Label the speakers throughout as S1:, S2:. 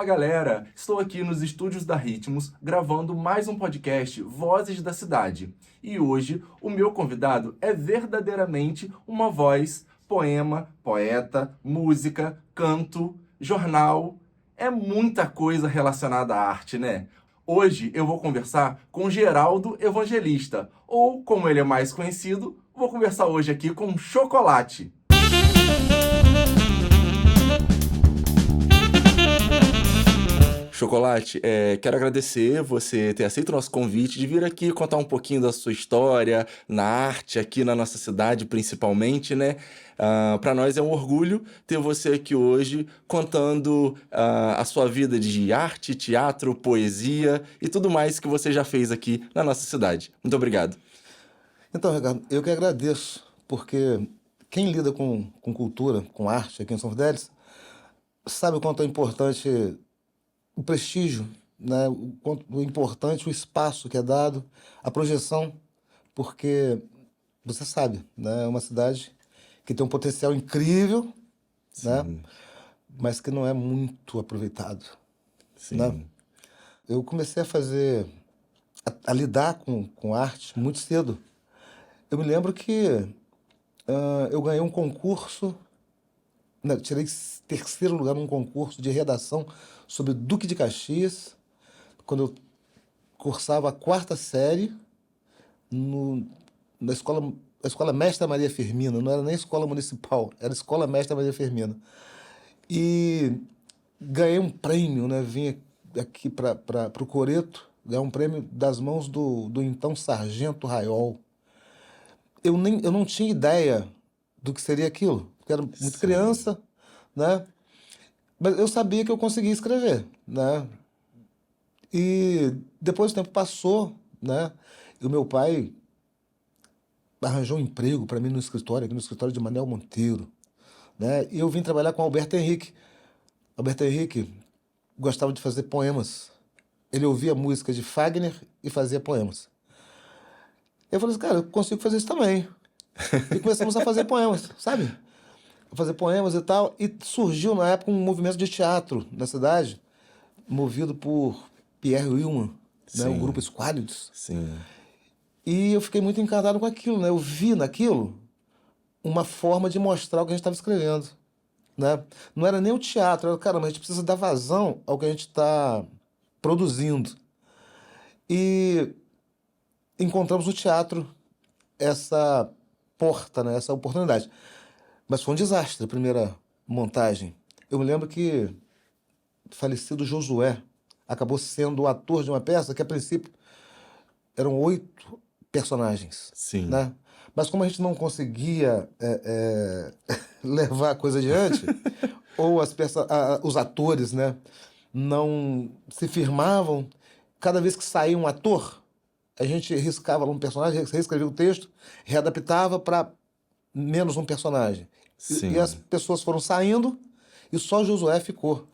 S1: Fala galera, estou aqui nos estúdios da Ritmos gravando mais um podcast Vozes da Cidade. E hoje o meu convidado é verdadeiramente uma voz, poema, poeta, música, canto, jornal. É muita coisa relacionada à arte, né? Hoje eu vou conversar com Geraldo Evangelista, ou como ele é mais conhecido, vou conversar hoje aqui com Chocolate. Chocolate, quero agradecer você ter aceito o nosso convite de vir aqui contar um pouquinho da sua história na arte, aqui na nossa cidade principalmente, né? Para nós é um orgulho ter você aqui hoje contando a sua vida de arte, teatro, poesia e tudo mais que você já fez aqui na nossa cidade. Muito obrigado.
S2: Então, Ricardo, eu que agradeço, porque quem lida com cultura, com arte aqui em São Fidélis, sabe o quanto é importante o prestígio, né? O quanto é importante o espaço que é dado, a projeção, porque você sabe, né? É uma cidade que tem um potencial incrível, né?
S1: Sim,
S2: Mas que não é muito aproveitado, né?
S1: sim.
S2: Eu comecei a lidar com arte muito cedo. Eu me lembro que eu ganhei um concurso, né, tirei terceiro lugar num concurso de redação sobre Duque de Caxias, quando eu cursava a quarta série no, na escola Mestra Maria Firmina. Não era nem escola municipal, era escola Mestra Maria Firmina. E ganhei um prêmio, né? Vim aqui para o Coreto, ganhar um prêmio das mãos do então Sargento Raiol. Eu não tinha ideia do que seria aquilo, porque era muito
S1: Sim.
S2: criança, né? Mas eu sabia que eu conseguia escrever, né? E depois o tempo passou, né? E o meu pai arranjou um emprego para mim no escritório, aqui no escritório de Manel Monteiro, né? E eu vim trabalhar com Alberto Henrique. Alberto Henrique gostava de fazer poemas. Ele ouvia música de Fagner e fazia poemas. Eu falei assim, cara, eu consigo fazer isso também. E começamos a fazer poemas, sabe? A fazer poemas e tal. E surgiu na época um movimento de teatro na cidade, movido por Pierre Wilman, né? O grupo
S1: Sim,
S2: Esquálidos.
S1: sim,
S2: E eu fiquei muito encantado com aquilo, né? Eu vi naquilo uma forma de mostrar o que a gente estava escrevendo, né? Não era nem o teatro, era, caramba, a gente precisa dar vazão ao que a gente está produzindo. E encontramos no teatro essa porta, né? Essa oportunidade. Mas foi um desastre a primeira montagem. Eu me lembro que o falecido Josué acabou sendo o ator de uma peça que, a princípio, eram 8 personagens,
S1: sim.
S2: né? Mas como a gente não conseguia levar a coisa adiante, ou os atores, né, não se firmavam, cada vez que saía um ator, a gente riscava lá um personagem, reescrevia o texto, readaptava para menos um personagem. E as
S1: Sim.
S2: pessoas foram saindo e só Josué ficou.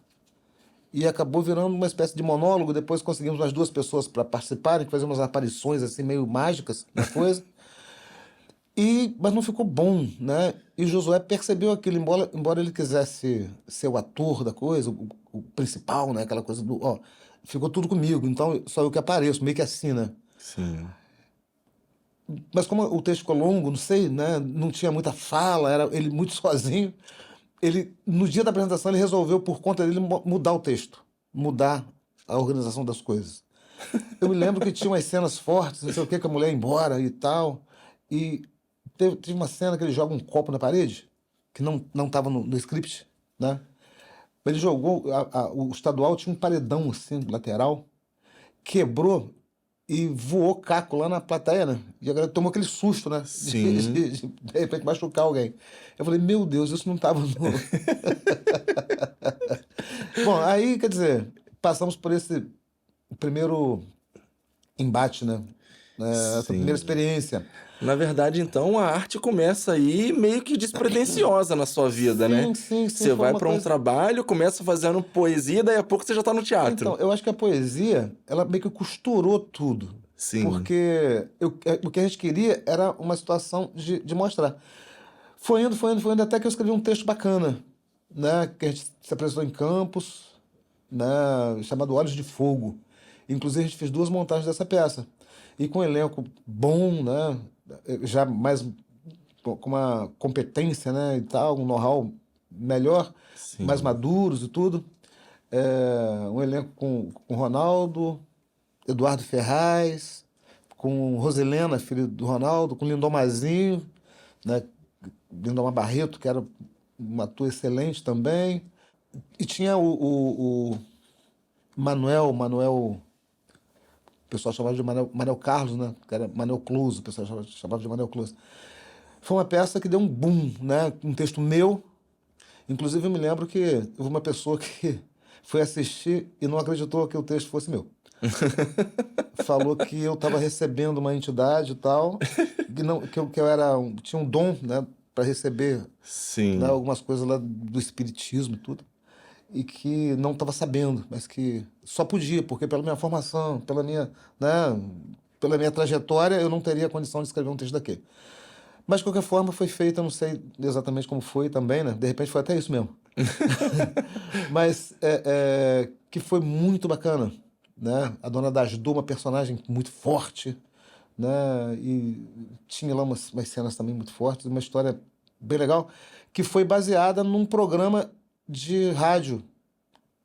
S2: E acabou virando uma espécie de monólogo. Depois conseguimos umas 2 pessoas para participarem, que faziam umas aparições assim meio mágicas na coisa. Mas não ficou bom, né? E Josué percebeu aquilo, embora ele quisesse ser o ator da coisa, o principal, né? Aquela coisa do, ó, ficou tudo comigo, então só eu que apareço, meio que assim, né?
S1: Sim.
S2: Mas como o texto ficou longo, não sei, né? Não tinha muita fala, era ele muito sozinho. Ele, no dia da apresentação, ele resolveu, por conta dele, mudar o texto, mudar a organização das coisas. Eu me lembro que tinha umas cenas fortes, não sei o que a mulher ia embora e tal. E teve uma cena que ele joga um copo na parede, que não estava no script, né? Ele jogou, o estadual tinha um paredão assim, lateral, quebrou e voou caco lá na plateia, né? E agora tomou aquele susto, né?
S1: Sim.
S2: De repente machucar alguém. Eu falei, meu Deus, isso não estava no. Bom, aí, quer dizer, passamos por esse primeiro embate, né? Essa primeira
S1: Sim.
S2: experiência.
S1: Na verdade, então, a arte começa aí meio que despretensiosa na sua vida, né?
S2: Sim, sim, sim,
S1: Você
S2: foi
S1: vai
S2: uma
S1: para um
S2: coisa.
S1: trabalho, começa fazendo poesia, daí a pouco você já tá no
S2: Então,
S1: teatro.
S2: eu acho que a poesia, ela meio que costurou tudo.
S1: Sim,
S2: Porque o que a gente queria era uma situação de mostrar. Foi indo, até que eu escrevi um texto bacana, né? Que a gente se apresentou em Campos. né, chamado Olhos de Fogo. Inclusive, a gente fez 2 montagens dessa peça. E com um elenco bom, né, já mais com uma competência, né, e tal, um know-how melhor, mais
S1: Sim.
S2: maduros e tudo. Um elenco com Ronaldo, Eduardo Ferraz, com Roselena, filha do Ronaldo, com Lindomazinho, né, Lindomar Barreto, que era um ator excelente também. E tinha o Manuel, o pessoal chamava de Manuel Carlos, né? Que era Manuel Close, o pessoal chamava de Manuel Close. Foi uma peça que deu um boom, né? Um texto meu. Inclusive, eu me lembro que houve uma pessoa que foi assistir e não acreditou que o texto fosse meu. Falou que eu estava recebendo uma entidade e tal, que eu tinha um dom, né? Para receber, né,
S1: Sim.
S2: algumas coisas lá do espiritismo e tudo. E que não estava sabendo, mas que só podia, porque pela minha formação, né, pela minha trajetória, eu não teria condição de escrever um texto daquele. Mas, de qualquer forma, foi feito, eu não sei exatamente como foi também, né? De repente foi até isso mesmo. Mas que foi muito bacana, né? A Dona Dasdu, uma personagem muito forte, né? E tinha lá umas cenas também muito fortes, uma história bem legal, que foi baseada num programa de rádio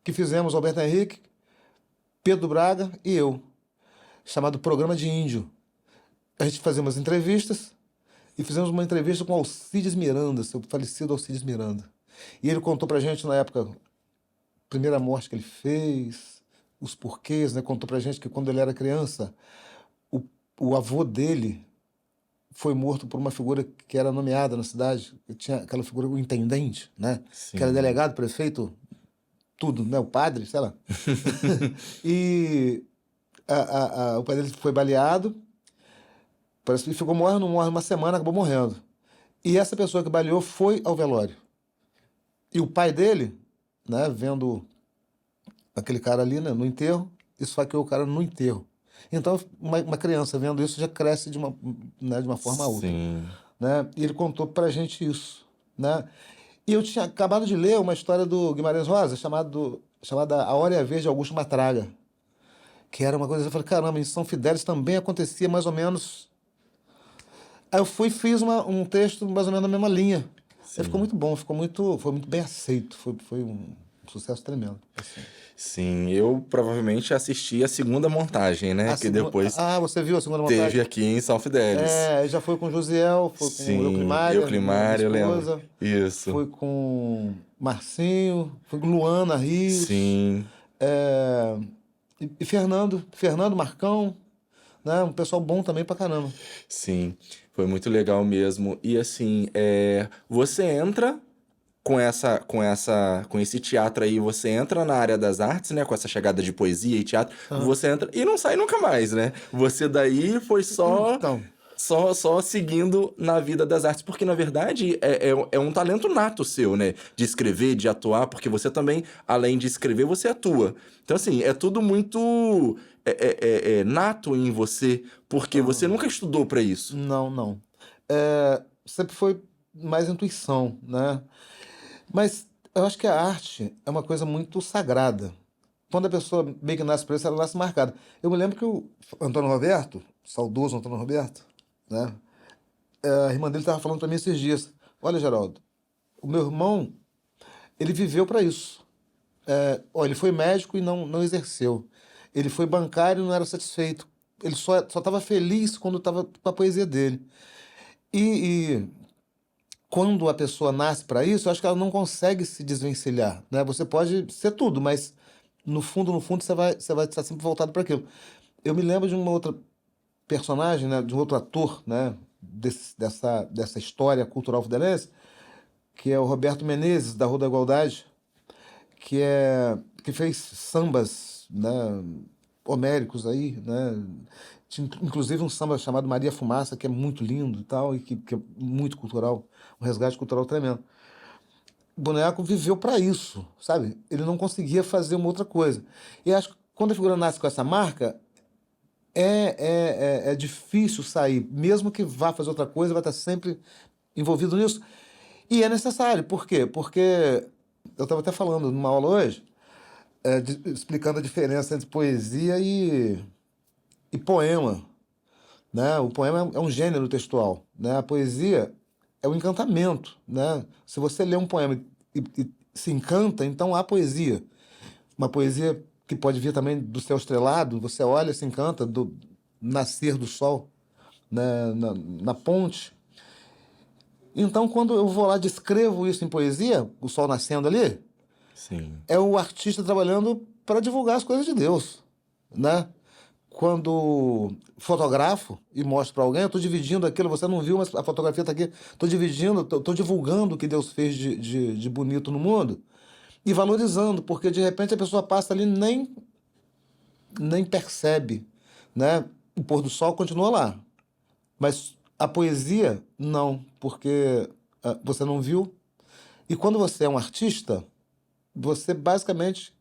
S2: que fizemos, Alberto Henrique, Pedro Braga e eu, chamado Programa de Índio. A gente fazia umas entrevistas e fizemos uma entrevista com Alcides Miranda, seu falecido Alcides Miranda. E ele contou pra gente na época, a primeira morte que ele fez, os porquês, né? Contou pra gente que quando ele era criança, o, o avô dele foi morto por uma figura que era nomeada na cidade, que tinha aquela figura, o intendente, né? Que era
S1: Sim.
S2: delegado, prefeito, tudo, né? O padre, sei lá. E o pai dele foi baleado, parece que ficou morrendo, não morre uma semana, acabou morrendo. E essa pessoa que baleou foi ao velório. E o pai dele, né, vendo aquele cara ali, né, no enterro, esfaqueou o cara no enterro. Então, uma criança vendo isso já cresce né, de uma forma a outra.
S1: Sim.
S2: Né? E ele contou pra gente isso. Né? E eu tinha acabado de ler uma história do Guimarães Rosa, chamada A Hora e a Vez de Augusto Matraga, que era uma coisa, eu falei, caramba, em São Fidélis também acontecia mais ou menos. Aí eu fui e fiz um texto mais ou menos na mesma linha. Aí ficou
S1: Sim.
S2: muito bom, foi muito bem aceito, foi um sucesso tremendo. Assim.
S1: Sim, eu provavelmente assisti a segunda montagem, né? Que depois
S2: Você viu a segunda
S1: teve
S2: montagem?
S1: aqui em São Fidélis.
S2: Já foi com Josiel, foi com
S1: Sim,
S2: Euclimária, minha
S1: Euclimária, eu lembro.
S2: esposa,
S1: Isso.
S2: foi com Marcinho, foi com Luana Rios,
S1: Sim,
S2: é, e Fernando Marcão, né? Um pessoal bom também pra caramba.
S1: sim. Foi muito legal mesmo. E assim, você entra com esse teatro aí, você entra na área das artes, né? Com essa chegada de poesia e teatro,
S2: Aham.
S1: você entra e não sai nunca mais, né? Você daí foi
S2: Então,
S1: só seguindo na vida das artes, porque na verdade é um talento nato seu, né? De escrever, de atuar, porque você também, além de escrever, você atua. Então, assim, é tudo muito nato em você, porque você
S2: aham.
S1: nunca estudou pra isso.
S2: Não, não. Sempre foi mais intuição, né? Mas eu acho que a arte é uma coisa muito sagrada. Quando a pessoa meio que nasce por isso, ela nasce marcada. Eu me lembro que o Antônio Roberto, saudoso Antônio Roberto, né? A irmã dele estava falando para mim esses dias: Olha, Geraldo, o meu irmão, ele viveu para isso. Ele foi médico e não exerceu. Ele foi bancário e não era satisfeito. Ele só estava feliz quando estava com a poesia dele. E quando a pessoa nasce para isso, eu acho que ela não consegue se desvencilhar, né? Você pode ser tudo, mas no fundo, você vai estar sempre voltado para aquilo. Eu me lembro de uma outra personagem, né? De um outro ator, né? Dessa história cultural fidelense, que é o Roberto Menezes, da Rua da Igualdade, que fez sambas, né, homéricos aí, né? Tinha, inclusive um samba chamado Maria Fumaça, que é muito lindo e tal, e que é muito cultural, um resgate cultural tremendo. O boneco viveu para isso, sabe? Ele não conseguia fazer uma outra coisa. E acho que quando a figura nasce com essa marca, é difícil sair. Mesmo que vá fazer outra coisa, vai estar sempre envolvido nisso. E é necessário. Por quê? Porque eu estava até falando numa aula hoje, explicando a diferença entre poesia e poema, né? O poema é um gênero textual, né? A poesia é um encantamento, né? Se você lê um poema e se encanta, então há poesia. Uma poesia que pode vir também do céu estrelado, você olha e se encanta do nascer do sol, né? Na ponte. Então, quando eu vou lá e descrevo isso em poesia, o sol nascendo ali,
S1: Sim.
S2: é o artista trabalhando para divulgar as coisas de Deus, né? Quando fotografo e mostro para alguém, eu estou dividindo aquilo, você não viu, mas a fotografia está aqui. Estou dividindo, estou divulgando o que Deus fez de bonito no mundo e valorizando, porque de repente a pessoa passa ali e nem percebe, né? O pôr do sol continua lá, mas a poesia não, porque você não viu. E quando você é um artista, você basicamente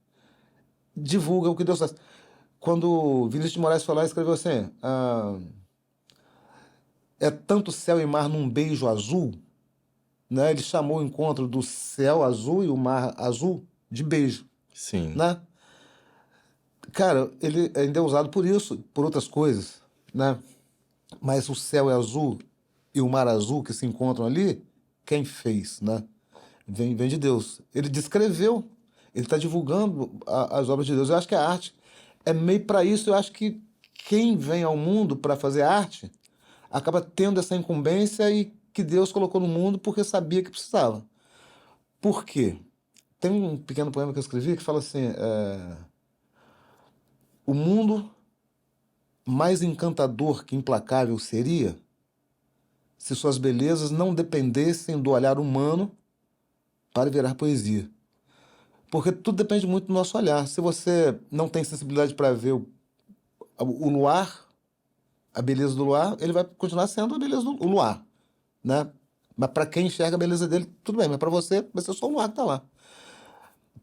S2: divulga o que Deus faz. Quando Vinícius de Moraes foi lá e escreveu assim: é tanto céu e mar num beijo azul, né? Ele chamou o encontro do céu azul e o mar azul de beijo,
S1: Sim.
S2: né? Cara, ele ainda é usado por isso, por outras coisas, né? Mas o céu é azul e o mar azul que se encontram ali, quem fez, né? Vem de Deus. Ele descreveu, ele está divulgando as obras de Deus. Eu acho que a arte é meio para isso. Eu acho que quem vem ao mundo para fazer arte acaba tendo essa incumbência e que Deus colocou no mundo porque sabia que precisava. Por quê? Tem um pequeno poema que eu escrevi que fala assim: o mundo mais encantador que implacável seria se suas belezas não dependessem do olhar humano para virar poesia. Porque tudo depende muito do nosso olhar. Se você não tem sensibilidade para ver o luar, a beleza do luar, ele vai continuar sendo a beleza do o luar, né? Mas para quem enxerga a beleza dele, tudo bem, mas para você vai ser só o luar que está lá.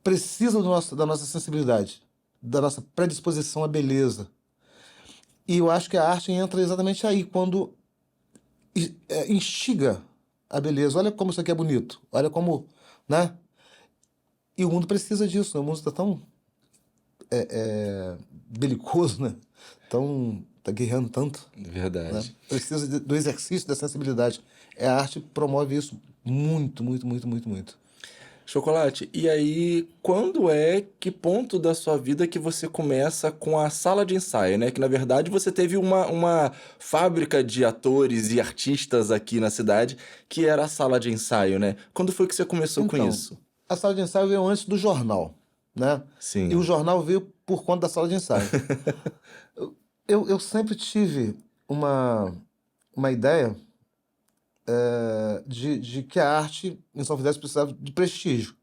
S2: Precisa da nossa sensibilidade, da nossa predisposição à beleza. E eu acho que a arte entra exatamente aí, quando instiga a beleza. Olha como isso aqui é bonito, olha como, né? E o mundo precisa disso, né? O mundo está tão belicoso, né? Tão, tá guerreando tanto, né?
S1: Verdade.
S2: Precisa do exercício da sensibilidade. A arte promove isso muito, muito, muito, muito, muito.
S1: Chocolate, e aí, que ponto da sua vida que você começa com a sala de ensaio, né? Que na verdade você teve uma fábrica de atores e artistas aqui na cidade, que era a sala de ensaio, né? Quando foi que você começou com
S2: Então,
S1: isso?
S2: a sala de ensaio veio antes do jornal, né? E o
S1: Sim.
S2: jornal veio por conta da sala de ensaio. Eu sempre tive uma ideia de que a arte em São Fidélis precisava de prestígio.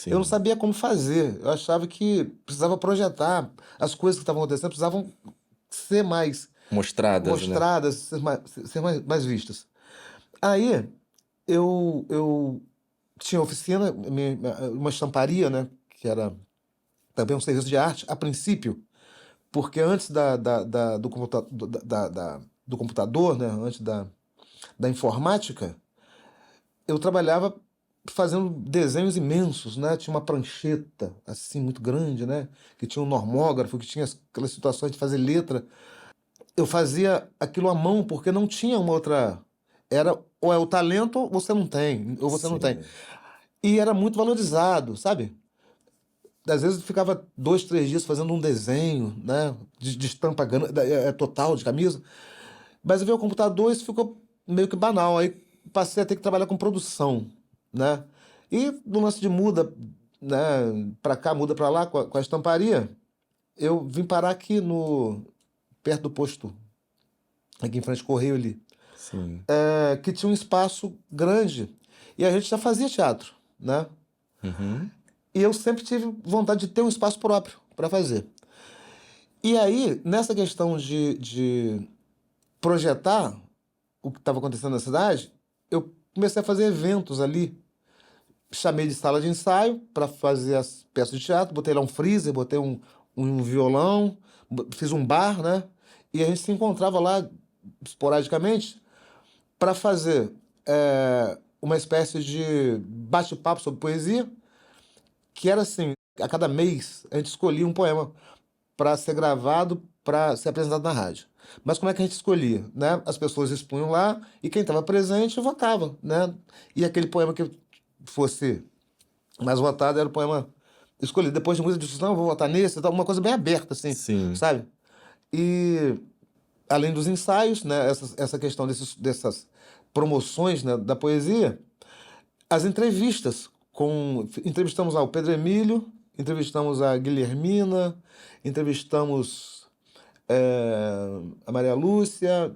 S2: Eu não
S1: Sim.
S2: sabia como fazer. Eu achava que precisava projetar. As coisas que estavam acontecendo precisavam ser mais
S1: Mostradas, né?
S2: mostradas, ser mais vistas. Aí eu tinha oficina, uma estamparia, né? Que era também um serviço de arte, a princípio, porque antes do computador, né? Antes da informática, eu trabalhava fazendo desenhos imensos, né? Tinha uma prancheta, assim, muito grande, né? Que tinha um normógrafo, que tinha aquelas situações de fazer letra. Eu fazia aquilo à mão porque não tinha uma outra. Era ou é o talento ou você não tem, ou você não tem.
S1: Sim.
S2: E era muito valorizado, sabe? Às vezes eu ficava 2, 3 dias fazendo um desenho, né? De estampa total de camisa. Mas veio o computador e isso ficou meio que banal. Aí passei a ter que trabalhar com produção, né? E no lance de muda, né? Pra cá, muda pra lá com a estamparia, eu vim parar aqui perto do posto, aqui em frente ao Correio ali,
S1: Sim.
S2: que tinha um espaço grande. E a gente já fazia teatro, né?
S1: Uhum.
S2: E eu sempre tive vontade de ter um espaço próprio para fazer. E aí, nessa questão de projetar o que estava acontecendo na cidade, eu comecei a fazer eventos ali. Chamei de sala de ensaio para fazer as peças de teatro, botei lá um freezer, botei um violão, fiz um bar, né? E a gente se encontrava lá esporadicamente para fazer uma espécie de bate-papo sobre poesia, que era assim. a cada mês, a gente escolhia um poema para ser gravado, para ser apresentado na rádio. Mas como é que a gente escolhia, né? As pessoas expunham lá e quem estava presente votava, né? E aquele poema que fosse mais votado era o poema escolhido. Depois de muita discussão, eu vou votar nesse, uma coisa bem aberta, assim,
S1: Sim.
S2: sabe? E além dos ensaios, né? Essa questão dessas promoções, né, da poesia, as entrevistas entrevistamos lá o Pedro Emílio, entrevistamos a Guilhermina, entrevistamos a Maria Lúcia,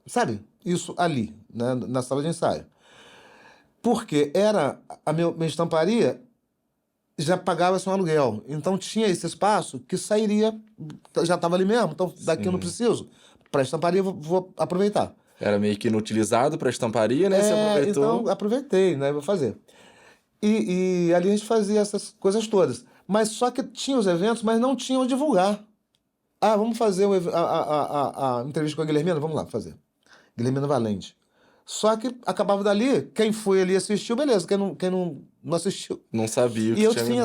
S2: sabe? Isso ali, né, na sala de ensaio. Porque era a minha estamparia já pagava-se um aluguel. Então tinha esse espaço que sairia, já estava ali mesmo, então daqui eu não
S1: Sim.
S2: preciso. Para a estamparia vou aproveitar.
S1: Era meio que inutilizado para estamparia, né? Você
S2: Então
S1: aproveitou.
S2: aproveitei, né? Vou fazer. E ali a gente fazia essas coisas todas. Mas só que tinha os eventos, mas não tinham onde divulgar. Ah, vamos fazer a entrevista com a Guilhermina? Vamos lá fazer. Guilhermina Valente. Só que acabava dali, quem foi ali assistiu, beleza. Quem não assistiu.
S1: Não sabia o
S2: E
S1: que
S2: eu
S1: tinha.
S2: tinha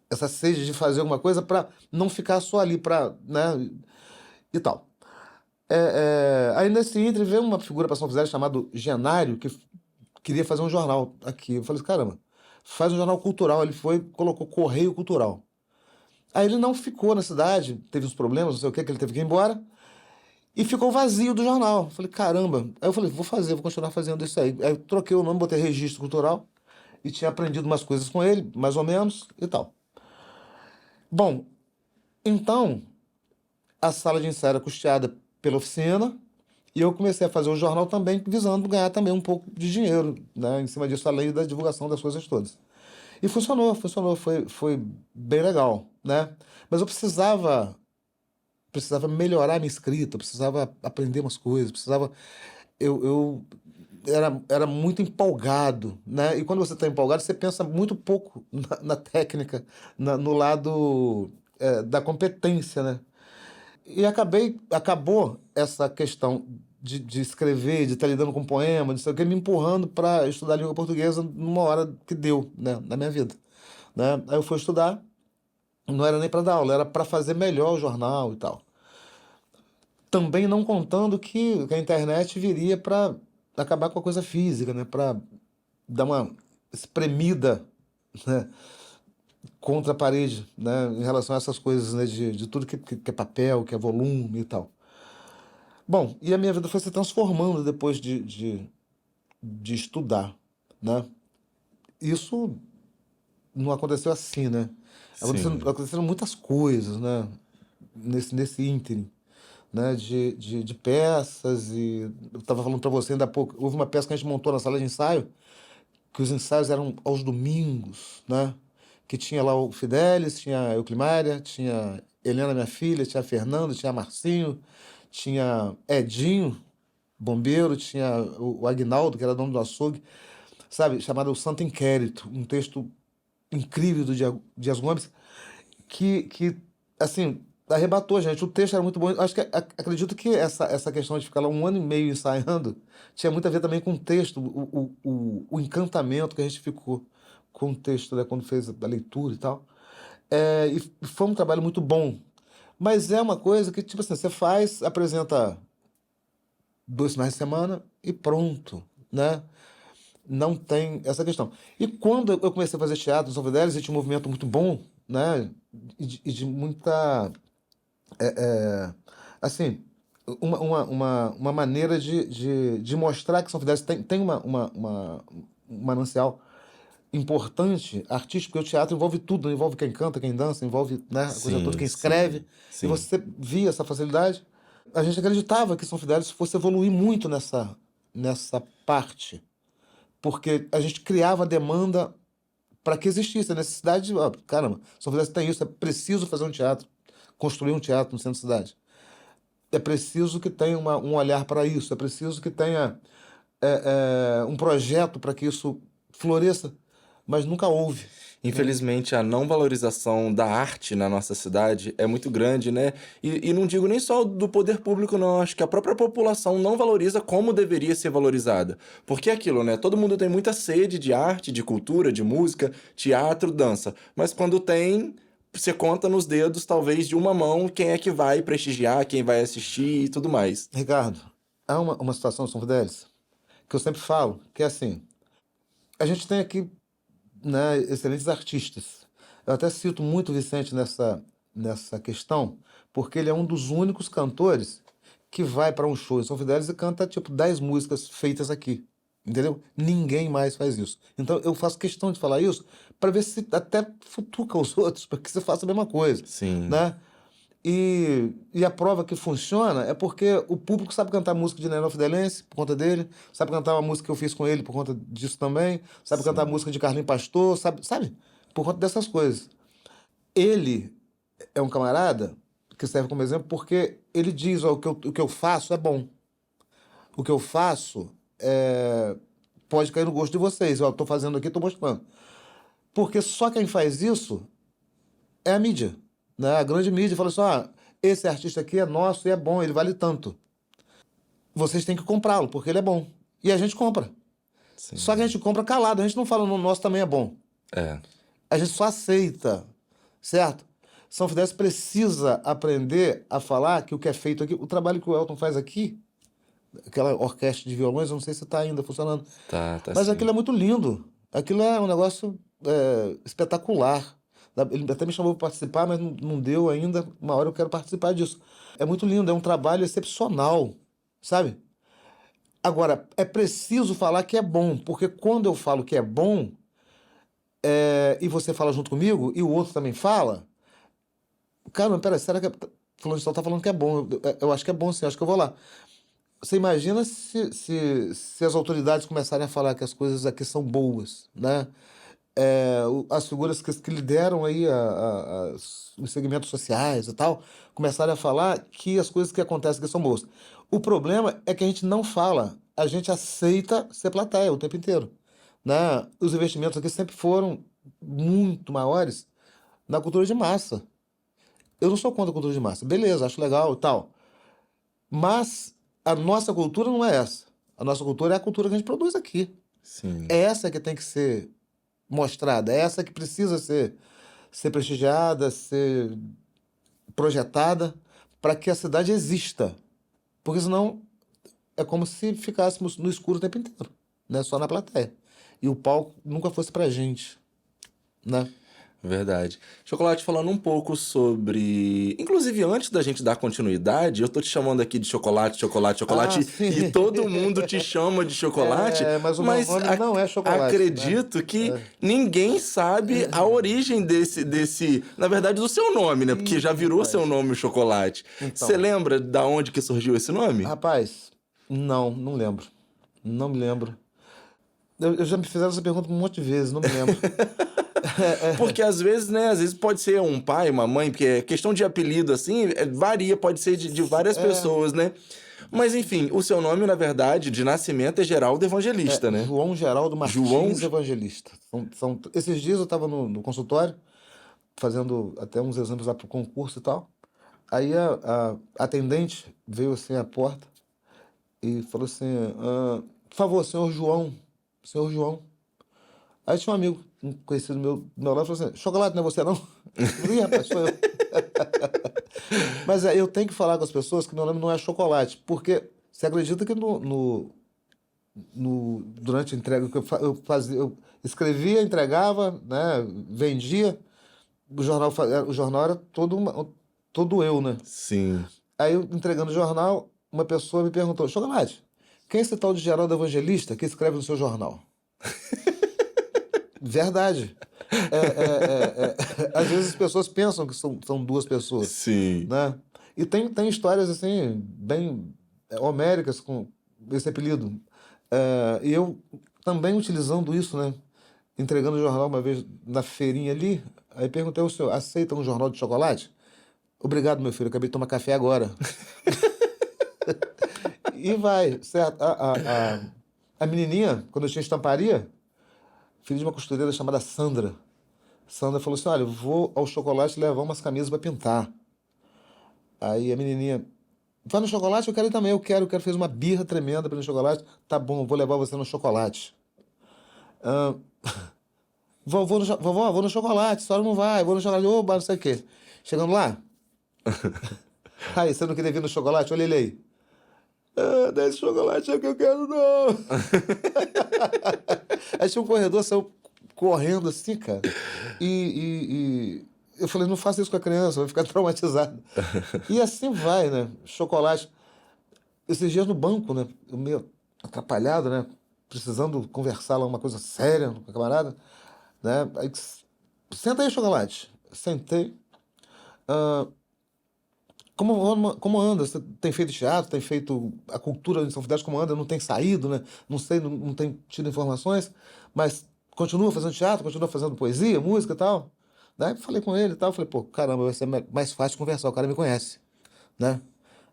S2: essa sede de fazer alguma coisa para não ficar só ali, né, e tal. Aí nesse ínterim veio uma figura para São José chamado Genário, que queria fazer um jornal aqui. Eu falei assim, caramba, faz um jornal cultural. Ele foi, colocou Correio Cultural. Aí ele não ficou na cidade, teve uns problemas, não sei o que ele teve que ir embora, e ficou vazio do jornal. Eu falei, caramba. Aí eu falei, vou continuar fazendo isso aí. Aí eu troquei o nome, botei Registro Cultural, e tinha aprendido umas coisas com ele, mais ou menos, e tal. Bom, então, a sala de ensaio era custeada pela oficina, e eu comecei a fazer o jornal também, visando ganhar também um pouco de dinheiro, né? Em cima disso, além da divulgação das coisas todas. E funcionou, foi bem legal, né? Mas eu precisava melhorar minha escrita, eu precisava aprender umas coisas, eu era muito empolgado, né? E quando você está empolgado, você pensa muito pouco na técnica, no lado da competência, né? E acabou essa questão de escrever, de estar lidando com poema, de sei o que, me empurrando para estudar língua portuguesa numa hora que deu, né, na minha vida, né? Aí eu fui estudar, não era nem para dar aula, era para fazer melhor o jornal e tal. Também não contando que a internet viria para acabar com a coisa física, né? Para dar uma espremida, né, contra a parede, né? Em relação a essas coisas, né? De tudo que é papel, que é volume e tal. Bom, e a minha vida foi se transformando depois de estudar, né? Isso não aconteceu assim, né?
S1: Sim.
S2: Aconteceram muitas coisas, né? Nesse ínterim, né? De peças e... Eu estava falando para você ainda há pouco, houve uma peça que a gente montou na sala de ensaio, que os ensaios eram aos domingos, né? Que tinha lá o Fidelis, tinha a Euclimária, tinha Helena, minha filha, tinha a Fernanda, tinha a Marcinho, tinha Edinho, bombeiro, tinha o Agnaldo, que era dono do açougue, sabe? Chamado O Santo Inquérito, um texto incrível do Dias Gomes, que assim, arrebatou a gente. O texto era muito bom. Acho que acredito que essa questão de ficar lá um ano e meio ensaiando tinha muito a ver também com o texto, o encantamento que a gente ficou com o texto, né, quando fez a leitura e tal. E foi um trabalho muito bom. Mas é uma coisa que, tipo assim, você faz, apresenta 2 finais de semana e pronto, né? Não tem essa questão. E quando eu comecei a fazer teatro em São Fidélis, tinha um movimento muito bom, né? E de muita, é, assim, uma maneira de mostrar que São Fidélis tem um manancial importante, artístico, porque o teatro envolve tudo, envolve quem canta, quem dança, envolve, né, a coisa toda,
S1: Sim,
S2: quem
S1: sim,
S2: escreve, e
S1: sim.
S2: você via essa facilidade. A gente acreditava que São Fidélis fosse evoluir muito nessa parte, porque a gente criava demanda para que existisse a necessidade de, ó, caramba, São Fidélis tem isso, é preciso fazer um teatro, construir um teatro no centro da cidade. É preciso que tenha um olhar para isso, é preciso que tenha um projeto para que isso floresça, mas nunca houve.
S1: Infelizmente, a não valorização da arte na nossa cidade é muito grande, né? E não digo nem só do poder público, não. Acho que a própria população não valoriza como deveria ser valorizada. Porque é aquilo, né? Todo mundo tem muita sede de arte, de cultura, de música, teatro, dança. Mas quando tem, você conta nos dedos, talvez, de uma mão, quem é que vai prestigiar, quem vai assistir e tudo mais.
S2: Ricardo, há uma situação, São Fidélis, que eu sempre falo, que é assim, a gente tem aqui, né, excelentes artistas. Eu até cito muito o Vicente nessa questão, porque ele é um dos únicos cantores que vai para um show em São Fidélis e canta tipo 10 músicas feitas aqui. Entendeu? Ninguém mais faz isso. Então eu faço questão de falar isso para ver se até futuca os outros, para que você faça a mesma coisa,
S1: Sim,
S2: né? E a prova que funciona é porque o público sabe cantar música de Nenel Fidelense por conta dele, sabe cantar uma música que eu fiz com ele por conta disso também, sabe cantar
S1: sim.
S2: música de Carlinhos Pastor, sabe? Por conta dessas coisas. Ele é um camarada que serve como exemplo porque ele diz, ó, o que eu faço é bom. O que eu faço pode cair no gosto de vocês. Ó, eu tô fazendo aqui, tô mostrando. Porque só quem faz isso é a mídia, né? A grande mídia fala assim, ah, esse artista aqui é nosso e é bom, ele vale tanto. Vocês têm que comprá-lo, porque ele é bom. E a gente compra. Só que a
S1: Sim.
S2: gente compra calado, a gente não fala, no nosso também é bom.
S1: É,
S2: A gente só aceita, certo? São Fidélis precisa aprender a falar que o que é feito aqui, o trabalho que o Elton faz aqui, aquela orquestra de violões, eu não sei se está ainda funcionando,
S1: tá
S2: mas aquilo
S1: sim.
S2: é muito lindo. Aquilo é um negócio espetacular. Ele até me chamou para participar, mas não deu ainda. Uma hora eu quero participar disso. É muito lindo, é um trabalho excepcional, sabe? Agora, é preciso falar que é bom, porque quando eu falo que é bom, e você fala junto comigo, e o outro também fala, cara, mas pera, será que fulano de tal tá falando que é bom? Eu acho que é bom sim, acho que eu vou lá. Você imagina se as autoridades começarem a falar que as coisas aqui são boas, né? As figuras que lideram aí os segmentos sociais e tal, começarem a falar que as coisas que acontecem aqui são boas. O problema é que a gente não fala, a gente aceita ser plateia o tempo inteiro, né? Os investimentos aqui sempre foram muito maiores na cultura de massa. Eu não sou contra a cultura de massa, beleza, acho legal e tal. Mas a nossa cultura não é essa. A nossa cultura é a cultura que a gente produz aqui. É
S1: Sim.
S2: essa que tem que ser mostrada, é essa que precisa ser prestigiada, ser projetada para que a cidade exista. Porque senão é como se ficássemos no escuro o tempo inteiro, né? Só na plateia. E o palco nunca fosse pra gente, né?
S1: Verdade. Chocolate, falando um pouco sobre. Inclusive, antes da gente dar continuidade, eu tô te chamando aqui de chocolate, chocolate,
S2: Ah,
S1: chocolate,
S2: sim.
S1: e todo mundo te chama de chocolate,
S2: Mas o meu
S1: mas
S2: nome não é chocolate, né?
S1: acredito que ninguém sabe a origem desse. Na verdade, do seu nome, né? Porque
S2: Ih,
S1: já virou seu
S2: rapaz.
S1: nome o chocolate. Você
S2: Então,
S1: lembra da onde que surgiu esse nome?
S2: rapaz, não lembro. Não me lembro. Eu já me fizeram essa pergunta um monte de vezes, não me lembro.
S1: Porque às vezes, né? Às vezes pode ser um pai, uma mãe, porque questão de apelido, assim, varia, pode ser de várias pessoas, né? Mas enfim, o seu nome, na verdade, de nascimento é Geraldo Evangelista, né?
S2: João Geraldo
S1: João.
S2: Martins Evangelista. Esses dias eu estava no consultório, fazendo até uns exames lá para o concurso e tal. Aí a atendente veio assim à porta e falou assim: por favor, senhor João, senhor João. Aí tinha um amigo, um conhecido meu, do meu lado, falou assim: chocolate, não é você não? Eu falei: ih, rapaz, sou eu. Mas eu tenho que falar com as pessoas que meu nome não é chocolate, porque você acredita que durante a entrega que eu fazia, eu escrevia, entregava, né, vendia, o jornal era todo eu, né?
S1: Sim.
S2: Aí eu entregando o jornal, uma pessoa me perguntou: chocolate, quem é esse tal de Geraldo Evangelista que escreve no seu jornal? Verdade. Às vezes as pessoas pensam que são duas pessoas,
S1: Sim.
S2: né? E tem histórias assim, bem homéricas com esse apelido. E eu também utilizando isso, né? Entregando o jornal uma vez na feirinha ali, aí perguntei ao senhor: aceita um jornal de chocolate? Obrigado, meu filho, acabei de tomar café agora. E vai, certo? A menininha, quando eu tinha estamparia, filha de uma costureira chamada Sandra. Sandra falou assim, olha, eu vou ao chocolate levar umas camisas pra pintar. Aí a menininha, vai no chocolate? Eu quero ir também, eu quero, fez uma birra tremenda pra ir no chocolate. Tá bom, vou levar você no chocolate. Ah, vovó, vou no chocolate, a senhora não vai, vou no chocolate, oba, não sei o quê. Chegando lá, aí, você não queria vir no chocolate? Olha ele aí. Ah, desse chocolate é que eu quero, não. Aí tinha um corredor, saiu correndo assim, cara. E eu falei, não faça isso com a criança, vai ficar traumatizado. E assim vai, né? Chocolate. Esses dias no banco, né? Eu meio atrapalhado, né? Precisando conversar lá uma coisa séria com a camarada, né? Aí, senta aí, chocolate. Sentei. Ah, como anda? Você tem feito teatro, tem feito a cultura de São Fidélis, como anda? Não tem saído, né? Não sei, não tem tido informações, mas continua fazendo teatro, continua fazendo poesia, música e tal. Daí falei com ele e tal, falei, pô, caramba, vai ser mais fácil conversar, o cara me conhece, né?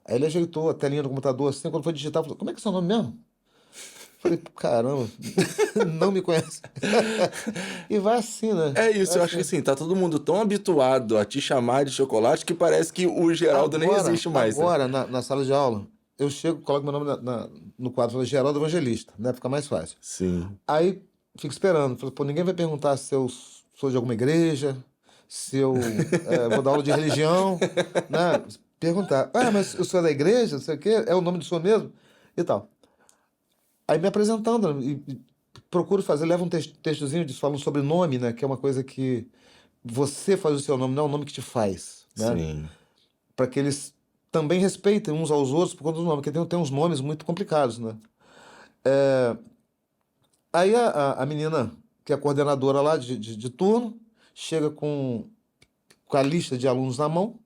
S2: Aí ele ajeitou a telinha do computador assim, quando foi digitar, falou, como é que é seu nome mesmo? Falei, caramba, não me conhece. E vai assim, né?
S1: É isso,
S2: Vai
S1: eu acho que
S2: assim.
S1: assim, tá todo mundo tão habituado a te chamar de chocolate que parece que o Geraldo nem
S2: Agora,
S1: existe mais, né?
S2: agora na sala de aula, eu chego, coloco meu nome no quadro, falo Geraldo Evangelista, né? Fica mais fácil.
S1: Sim.
S2: Aí fico esperando, falo, pô, ninguém vai perguntar se eu sou de alguma igreja, se eu vou dar aula de religião, né? Perguntar, ah, mas o senhor é da igreja, não sei o quê, é o nome do senhor mesmo? E tal. Aí me apresentando, e procuro fazer, levo um textozinho falando sobre nome, né? Que é uma coisa que você faz o seu nome, não é o nome que te faz, né?
S1: Sim.
S2: Para que eles também respeitem uns aos outros por conta do nome, porque tem uns nomes muito complicados, né? Aí a menina, que é a coordenadora lá de turno, chega com a lista de alunos na mão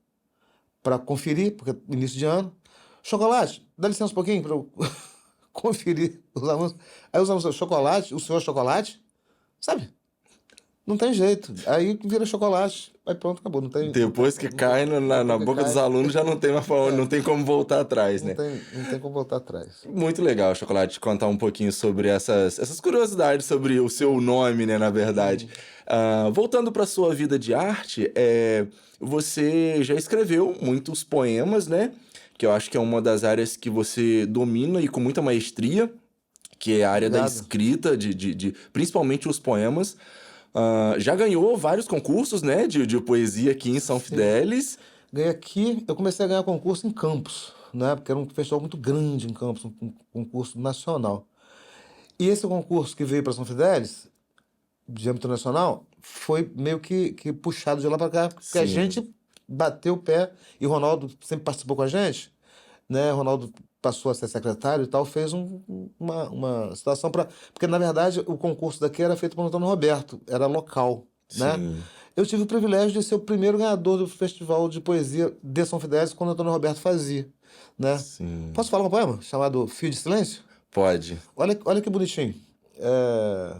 S2: para conferir, porque é início de ano. Chocolate, dá licença um pouquinho para eu conferir os alunos. Aí os alunos, chocolate, o senhor é chocolate? Sabe? Não tem jeito. Aí vira chocolate. Aí pronto, acabou.
S1: Depois que cai na
S2: Depois que
S1: boca dos
S2: cai,
S1: alunos já não tem mais pra onde, não
S2: é,
S1: tem como voltar atrás,
S2: não
S1: né?
S2: tem, não tem como voltar atrás.
S1: Muito legal, Chocolate, contar um pouquinho sobre essas curiosidades sobre o seu nome, né, na verdade. Voltando para sua vida de arte, você já escreveu muitos poemas, né? Que eu acho que é uma das áreas que você domina e com muita maestria, que é a área da
S2: Obrigado.
S1: escrita, principalmente os poemas. Já ganhou vários concursos, né, de poesia aqui em São
S2: Sim.
S1: Fidélis.
S2: Ganhei aqui, eu comecei a ganhar concurso em Campos, né? Porque era um festival muito grande em Campos, um concurso nacional. E esse concurso que veio para São Fidélis, de âmbito nacional, foi meio que puxado de lá para cá, porque a
S1: Sim,
S2: gente bateu o pé, e o Ronaldo sempre participou com a gente, né? O Ronaldo passou a ser secretário e tal, fez uma situação para. Porque, na verdade, o concurso daqui era feito pelo Antônio Roberto, era local, né?
S1: sim,
S2: Eu tive o privilégio de ser o primeiro ganhador do Festival de Poesia de São Fidélis quando o Antônio Roberto fazia, né?
S1: sim.
S2: Posso falar um poema chamado Fio de Silêncio?
S1: Pode.
S2: Olha que bonitinho. É,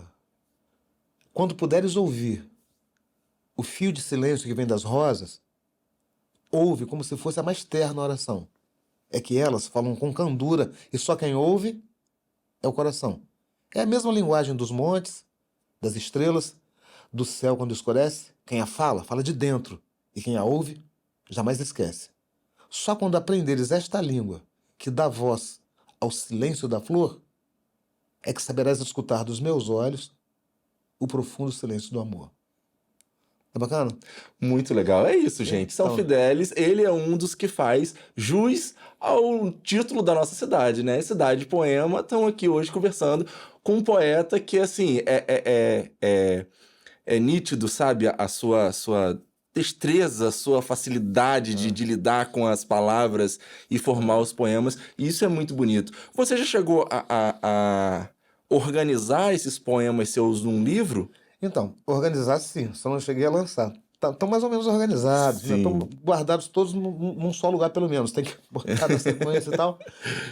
S2: quando puderes ouvir o fio de silêncio que vem das rosas, ouve como se fosse a mais terna oração. É que elas falam com candura e só quem ouve é o coração. É a mesma linguagem dos montes, das estrelas, do céu quando escurece. Quem a fala, fala de dentro. E quem a ouve, jamais esquece. Só quando aprenderes esta língua, que dá voz ao silêncio da flor, é que saberás escutar dos meus olhos o profundo silêncio do amor. É bacana?
S1: Muito legal. É isso, gente. São
S2: Então,
S1: Fidélis, ele é um dos que faz jus ao título da nossa cidade, né? Cidade Poema. Estamos aqui hoje conversando com um poeta que, assim, é nítido, sabe? A sua destreza, a sua facilidade
S2: ah,
S1: de lidar com as palavras e formar
S2: ah.
S1: os poemas. E isso é muito bonito. Você já chegou a organizar esses poemas seus num livro?
S2: Então, organizar sim, só não cheguei a lançar. Estão mais ou menos organizados, né? Estão
S1: Sim.
S2: guardados todos num só lugar, pelo menos. Tem que botar na sequência e tal.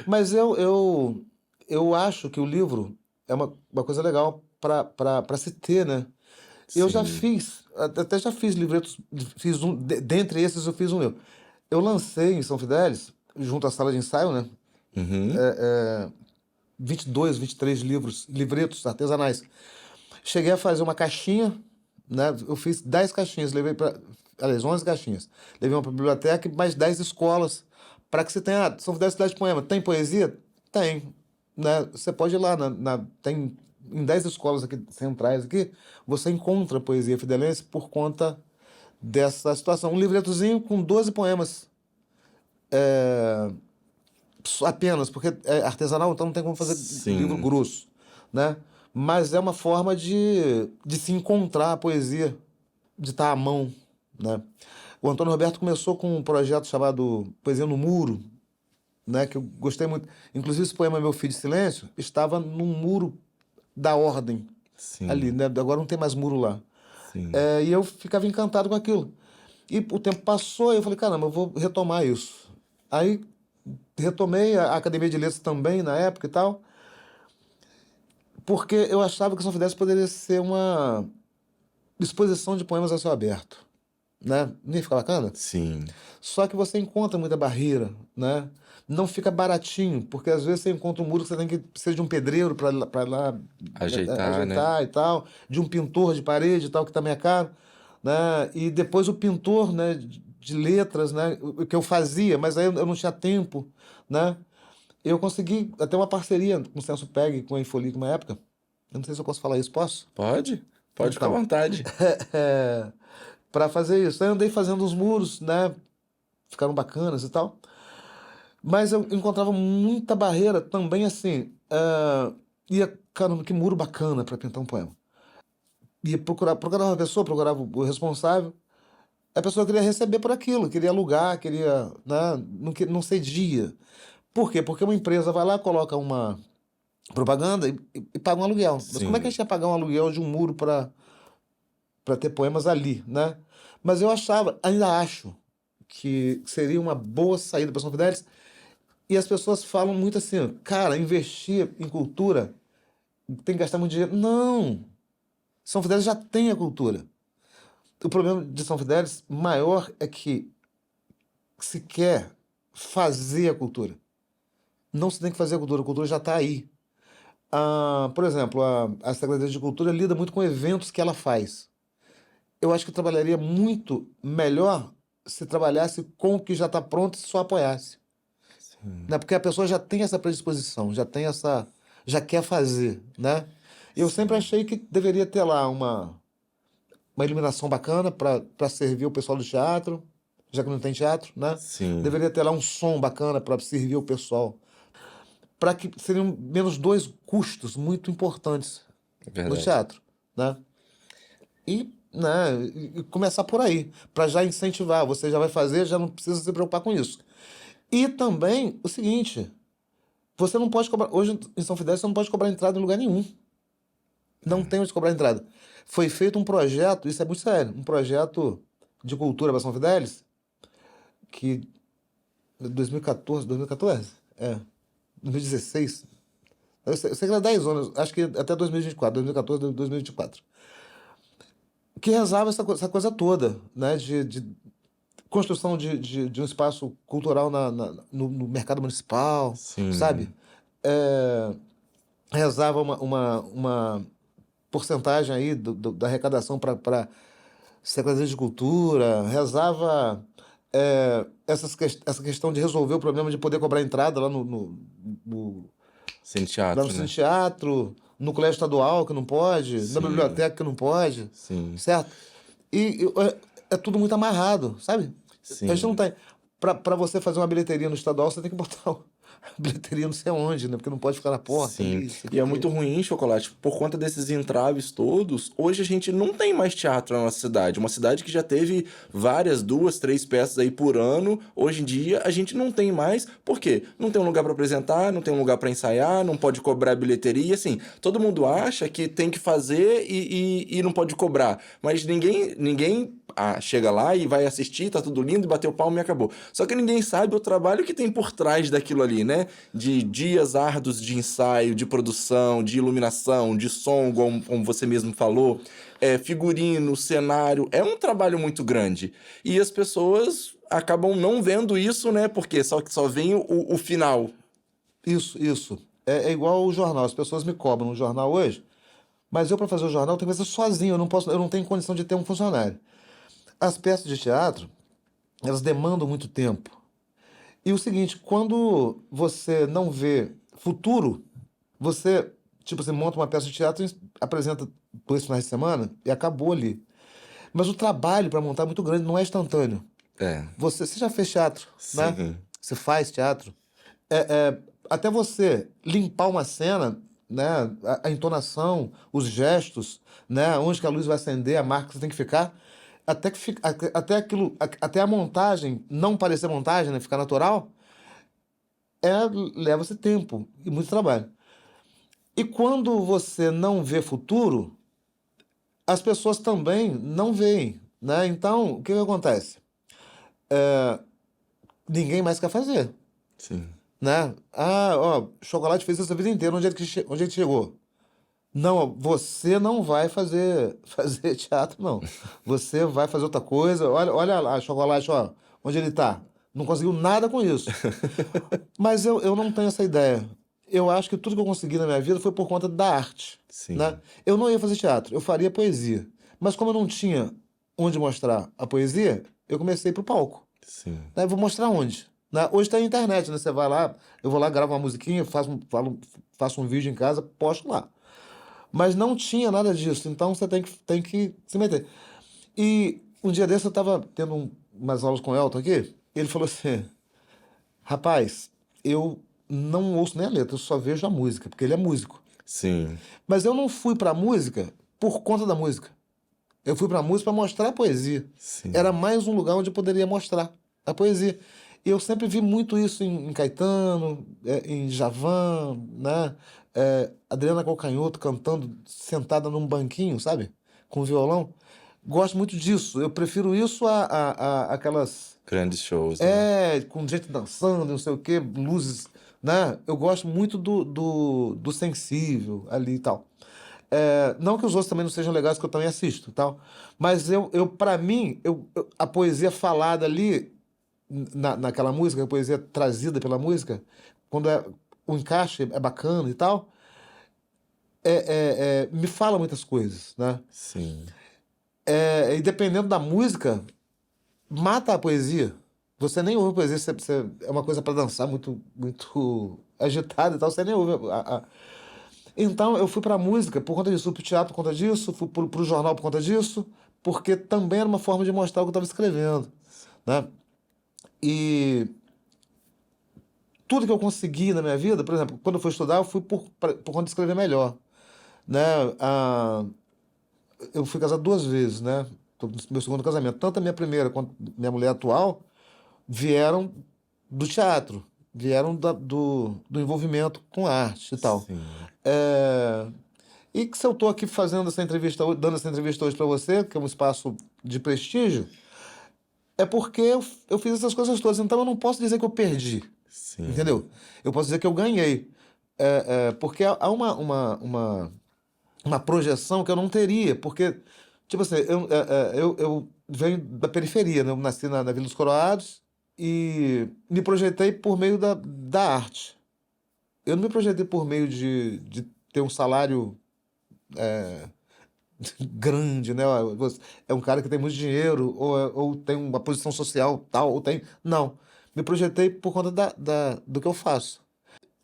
S2: Mas eu acho que o livro é uma coisa legal para se ter, né? Eu já
S1: Sim.
S2: fiz, até já fiz livretos, fiz um, dentre esses eu fiz um meu. Eu lancei em São Fidélis, junto à sala de ensaio, né?
S1: Uhum.
S2: 22, 23 livros, livretos artesanais. Cheguei a fazer uma caixinha, né? Eu fiz 10 caixinhas, levei para... Aliás, 11 caixinhas. Levei uma para a biblioteca e mais 10 escolas. Para que você tenha... São 10 cidades de poema. Tem poesia? Tem. Né? Você pode ir lá. Tem em 10 escolas aqui, centrais aqui, você encontra poesia fidelense por conta dessa situação. Um livretozinho com 12 poemas. Apenas, porque é artesanal, então não tem como fazer livro
S1: Sim,
S2: grosso, né? Mas é uma forma de se encontrar a poesia, de estar à mão, né? O Antônio Roberto começou com um projeto chamado Poesia no Muro, né? Que eu gostei muito. Inclusive, esse poema Meu Filho de Silêncio estava num muro da ordem ali,
S1: sim,
S2: né? Agora não tem mais muro lá.
S1: sim.
S2: E eu ficava encantado com aquilo. E o tempo passou e eu falei, caramba, eu vou retomar isso. Aí retomei a Academia de Letras também na época e tal, porque eu achava que São Fidélis poderia ser uma exposição de poemas a céu aberto, né? Não ia ficar bacana?
S1: Sim.
S2: Só que você encontra muita barreira, né? Não fica baratinho, porque às vezes você encontra um muro que você tem que precisa de um pedreiro para lá
S1: Ajeitar, né?
S2: ajeitar e tal, de um pintor de parede e tal, que também é caro, né? E depois o pintor, né, de letras, né, o que eu fazia, mas aí eu não tinha tempo, né? Eu consegui até uma parceria com o Celso Peg, com a Infolic uma época. Eu não sei se eu posso falar isso, posso?
S1: Pode? Pode ficar à
S2: Então,
S1: vontade.
S2: para fazer isso. Aí eu andei fazendo os muros, né? Ficaram bacanas e tal. Mas eu encontrava muita barreira também assim. Ia, caramba, que muro bacana para pintar um poema. Ia procurava uma pessoa, procurava o responsável. A pessoa queria receber por aquilo, queria alugar, queria, né? Não cedia. Por quê? Porque uma empresa vai lá, coloca uma propaganda e paga um aluguel. Mas como é que a
S1: Sim,
S2: gente ia pagar um aluguel de um muro para ter poemas ali, né? Mas eu achava, ainda acho, que seria uma boa saída para São Fidélis. E as pessoas falam muito assim, cara, investir em cultura tem que gastar muito dinheiro. Não! São Fidélis já tem a cultura. O problema de São Fidélis maior é que se quer fazer a cultura. Não se tem que fazer a cultura já está aí. Por exemplo, a Secretaria de Cultura lida muito com eventos que ela faz. Eu acho que trabalharia muito melhor se trabalhasse com o que já está pronto e só apoiasse.
S1: sim,
S2: Né? Porque a pessoa já tem essa predisposição, já quer fazer, né? Eu sempre
S1: sim,
S2: achei que deveria ter lá uma iluminação bacana para servir o pessoal do teatro, já que não tem teatro, né?
S1: sim.
S2: Deveria ter lá um som bacana para servir o pessoal, para que seriam menos dois custos muito importantes
S1: É
S2: no
S1: verdade.
S2: teatro, né? Né, e começar por aí, para já incentivar. Você já vai fazer, já não precisa se preocupar com isso. E também o seguinte, você não pode cobrar. Hoje em São Fidélis você não pode cobrar entrada em lugar nenhum. Não tem onde cobrar entrada. Foi feito um projeto, isso é muito sério, um projeto de cultura para São Fidélis, que 2014, 2014? 2016. Eu sei que era 10 anos, acho que até 2024, 2014, 2024. Que rezava essa coisa toda, né? De construção de um espaço cultural no mercado municipal, sabe?
S1: Sim,
S2: É, rezava uma porcentagem aí da arrecadação para Secretaria de Cultura, rezava essa questão de resolver o problema de poder cobrar entrada no-
S1: sem
S2: lá no
S1: teatro,
S2: Cine
S1: né?
S2: Teatro, no Colégio Estadual, que não pode, na
S1: Sim,
S2: biblioteca, que não pode,
S1: sim,
S2: certo? É tudo muito amarrado, sabe? A gente não
S1: sim.
S2: tem. Para você fazer uma bilheteria no estadual, você tem que botar a bilheteria não sei aonde, né? Porque não pode ficar na porta
S1: Sim,
S2: ali, sei o
S1: e é
S2: quê.
S1: muito ruim, Chocolate, por conta desses entraves todos. Hoje a gente não tem mais teatro na nossa cidade. Uma cidade que já teve várias, duas, três peças aí por ano. Hoje em dia a gente não tem mais. Por quê? Não tem um lugar para apresentar, não tem um lugar para ensaiar, não pode cobrar bilheteria. Assim, todo mundo acha que tem que fazer e não pode cobrar. Mas ninguém chega lá e vai assistir, tá tudo lindo, bateu palma e acabou. Só que ninguém sabe o trabalho que tem por trás daquilo ali, né? De dias árduos de ensaio, de produção, de iluminação, de som, como você mesmo falou, figurino, cenário, é um trabalho muito grande. E as pessoas acabam não vendo isso, né? Porque só vem o final.
S2: Isso, isso. É igual o jornal. As pessoas me cobram no jornal hoje. Mas eu, para fazer o jornal, tenho que fazer sozinho, eu não tenho condição de ter um funcionário. As peças de teatro, elas demandam muito tempo. E o seguinte, quando você não vê futuro, você, tipo, você monta uma peça de teatro, apresenta 2 finais de semana e acabou ali. Mas o trabalho para montar é muito grande, não é instantâneo.
S1: É,
S2: Você já fez teatro, né?
S1: sim,
S2: Você faz teatro. Até você limpar uma cena, né? A entonação, os gestos, né? Onde que a luz vai acender, a marca que você tem que ficar. Até aquilo, até a montagem não parecer montagem, né? Ficar natural, leva-se tempo e muito trabalho. E quando você não vê futuro, as pessoas também não veem, né? Então, o que que acontece? Ninguém mais quer fazer,
S1: sim.
S2: né? Ah, ó, Chocolate fez isso a vida inteira, onde é que chegou? Não, você não vai fazer, fazer teatro, não. Você vai fazer outra coisa. Olha lá, Chocolate, ó, onde ele tá. Não conseguiu nada com isso. Mas eu não tenho essa ideia. Eu acho que tudo que eu consegui na minha vida foi por conta da arte, né?
S1: Sim,
S2: Eu não ia fazer teatro, eu faria poesia. Mas como eu não tinha onde mostrar a poesia, eu comecei pro palco.
S1: sim,
S2: Né? Vou mostrar onde? Né? Hoje tem a internet, né? Você vai lá, eu vou lá, gravo uma musiquinha, faço um vídeo em casa, posto lá. Mas não tinha nada disso, então você tem que se meter. E um dia desse eu estava tendo umas aulas com o Elton aqui, ele falou assim: rapaz, eu não ouço nem a letra, eu só vejo a música, porque ele é músico.
S1: sim,
S2: Mas eu não fui pra música por conta da música. Eu fui pra música para mostrar a poesia.
S1: sim.
S2: Era mais um lugar onde eu poderia mostrar a poesia. E eu sempre vi muito isso em Caetano, em Djavan, né? Adriana Calcanhoto cantando sentada num banquinho, sabe? Com violão. Gosto muito disso. Eu prefiro isso a aquelas.
S1: Grandes shows, né?
S2: Com gente dançando, não sei o quê, luzes, né? Eu gosto muito do sensível ali e tal. Não que os outros também não sejam legais, que eu também assisto e tal. Mas para mim, a poesia falada ali, naquela música, a poesia trazida pela música, quando o encaixe é bacana e tal, me fala muitas coisas, né?
S1: Sim,
S2: E dependendo da música, mata a poesia. Você nem ouve a poesia, é uma coisa para dançar muito, muito agitada e tal, você nem ouve Então eu fui pra música por conta disso, fui pro teatro por conta disso, fui pro jornal por conta disso, porque também era uma forma de mostrar o que eu estava escrevendo, né? E tudo que eu consegui na minha vida, por exemplo, quando eu fui estudar, eu fui por conta de escrever melhor, né? Ah, eu fui casado 2 vezes, né? Tô no meu segundo casamento. Tanto a minha primeira quanto minha mulher atual vieram do teatro, vieram do envolvimento com arte e tal.
S1: sim,
S2: É, E que se eu estou aqui fazendo essa entrevista, dando essa entrevista hoje para você, que é um espaço de prestígio, é porque eu fiz essas coisas todas. Então eu não posso dizer que eu perdi,
S1: sim,
S2: entendeu? Eu posso dizer que eu ganhei. Porque há uma projeção que eu não teria. Porque, tipo assim, eu venho da periferia, né? Eu nasci na Vila dos Coroados e me projetei por meio da arte. Eu não me projetei por meio de ter um salário grande, né? É um cara que tem muito dinheiro, ou tem uma posição social tal, ou tem. Não. Me projetei por conta do que eu faço.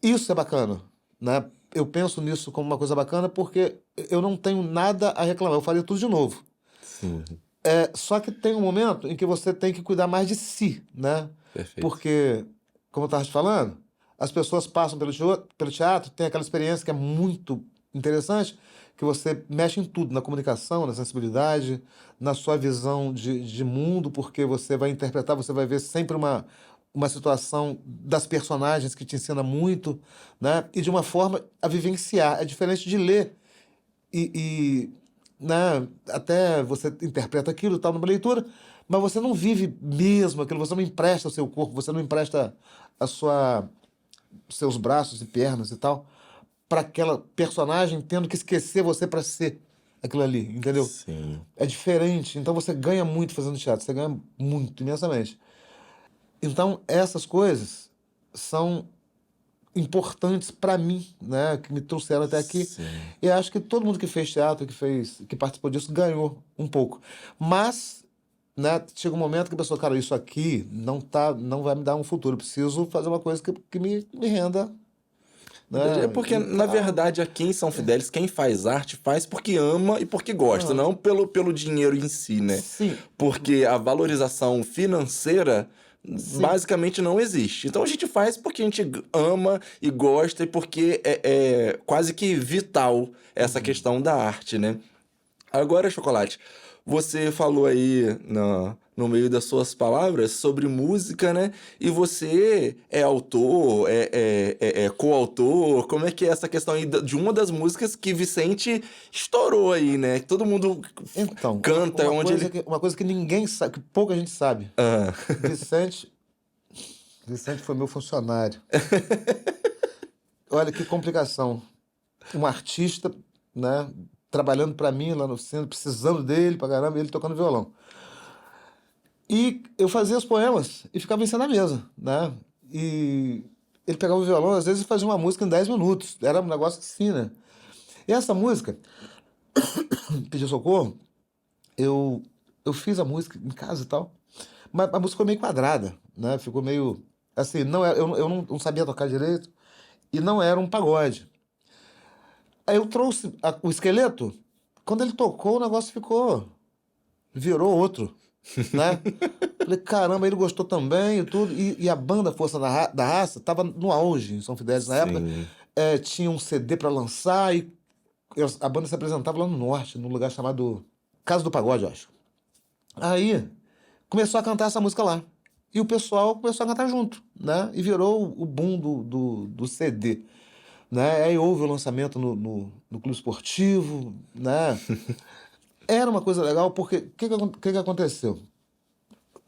S2: Isso é bacana, né? Eu penso nisso como uma coisa bacana porque eu não tenho nada a reclamar. Eu faria tudo de novo.
S1: sim,
S2: Só que tem um momento em que você tem que cuidar mais de si, né?
S1: perfeito.
S2: Porque, como eu estava te falando, as pessoas passam pelo teatro, tem aquela experiência que é muito interessante, que você mexe em tudo, na comunicação, na sensibilidade, na sua visão de mundo, porque você vai interpretar, você vai ver sempre uma situação das personagens que te ensina muito, né? E de uma forma a vivenciar. É diferente de ler e, né, até você interpreta aquilo e tal numa leitura, mas você não vive mesmo aquilo, você não empresta o seu corpo, você não empresta a sua seus braços e pernas e tal para aquela personagem tendo que esquecer você para ser aquilo ali, entendeu?
S1: Sim,
S2: É diferente, então você ganha muito fazendo teatro, você ganha muito, imensamente. Então essas coisas são importantes para mim, né? Que me trouxeram até aqui.
S1: Sim.
S2: E acho que todo mundo que fez teatro, que participou disso, ganhou um pouco. Mas, né, chega um momento que a pessoa, cara, isso aqui não vai me dar um futuro. Eu preciso fazer uma coisa que me renda,
S1: Verdade. É
S2: né?
S1: porque,
S2: E
S1: na
S2: tal.
S1: verdade, aqui em São Fidélis, quem faz arte faz porque ama e porque gosta,
S2: Ah,
S1: não pelo dinheiro em si, né?
S2: sim,
S1: Porque a valorização financeira
S2: sim.
S1: basicamente não existe. Então a gente faz porque a gente ama e gosta e porque é quase que vital essa
S2: Uhum.
S1: questão da arte, né? Agora, Chocolate, você falou aí no meio das suas palavras sobre música, né? E você é autor, é coautor. Como é que é essa questão aí de uma das músicas que Vicente estourou aí, né? Que todo mundo
S2: Então,
S1: canta onde ele.
S2: uma coisa que ninguém sabe, que pouca gente sabe.
S1: Ah,
S2: Vicente, Vicente foi meu funcionário. Olha que complicação. Um artista, né, trabalhando para mim lá no centro, precisando dele pra caramba, e ele tocando violão. E eu fazia os poemas e ficava em cima da mesa, né? E ele pegava o violão, às vezes fazia uma música em 10 minutos. Era um negócio assim, né? E essa música, Pedir Socorro, eu, eu fiz a música em casa e tal, mas a música ficou meio quadrada, né? Ficou meio. Assim, eu não sabia tocar direito e não era um pagode. Aí eu trouxe o esqueleto, quando ele tocou, o negócio virou outro, né? Falei, caramba, ele gostou também e tudo. E a banda Força da Raça tava no auge em São Fidélis na época.
S1: sim.
S2: Tinha um CD para lançar e a banda se apresentava lá no norte, num lugar chamado Casa do Pagode, eu acho. Aí começou a cantar essa música lá. E o pessoal começou a cantar junto, né? E virou o boom do CD. Né? Aí houve o lançamento no Clube Esportivo, né? Era uma coisa legal, porque o que aconteceu?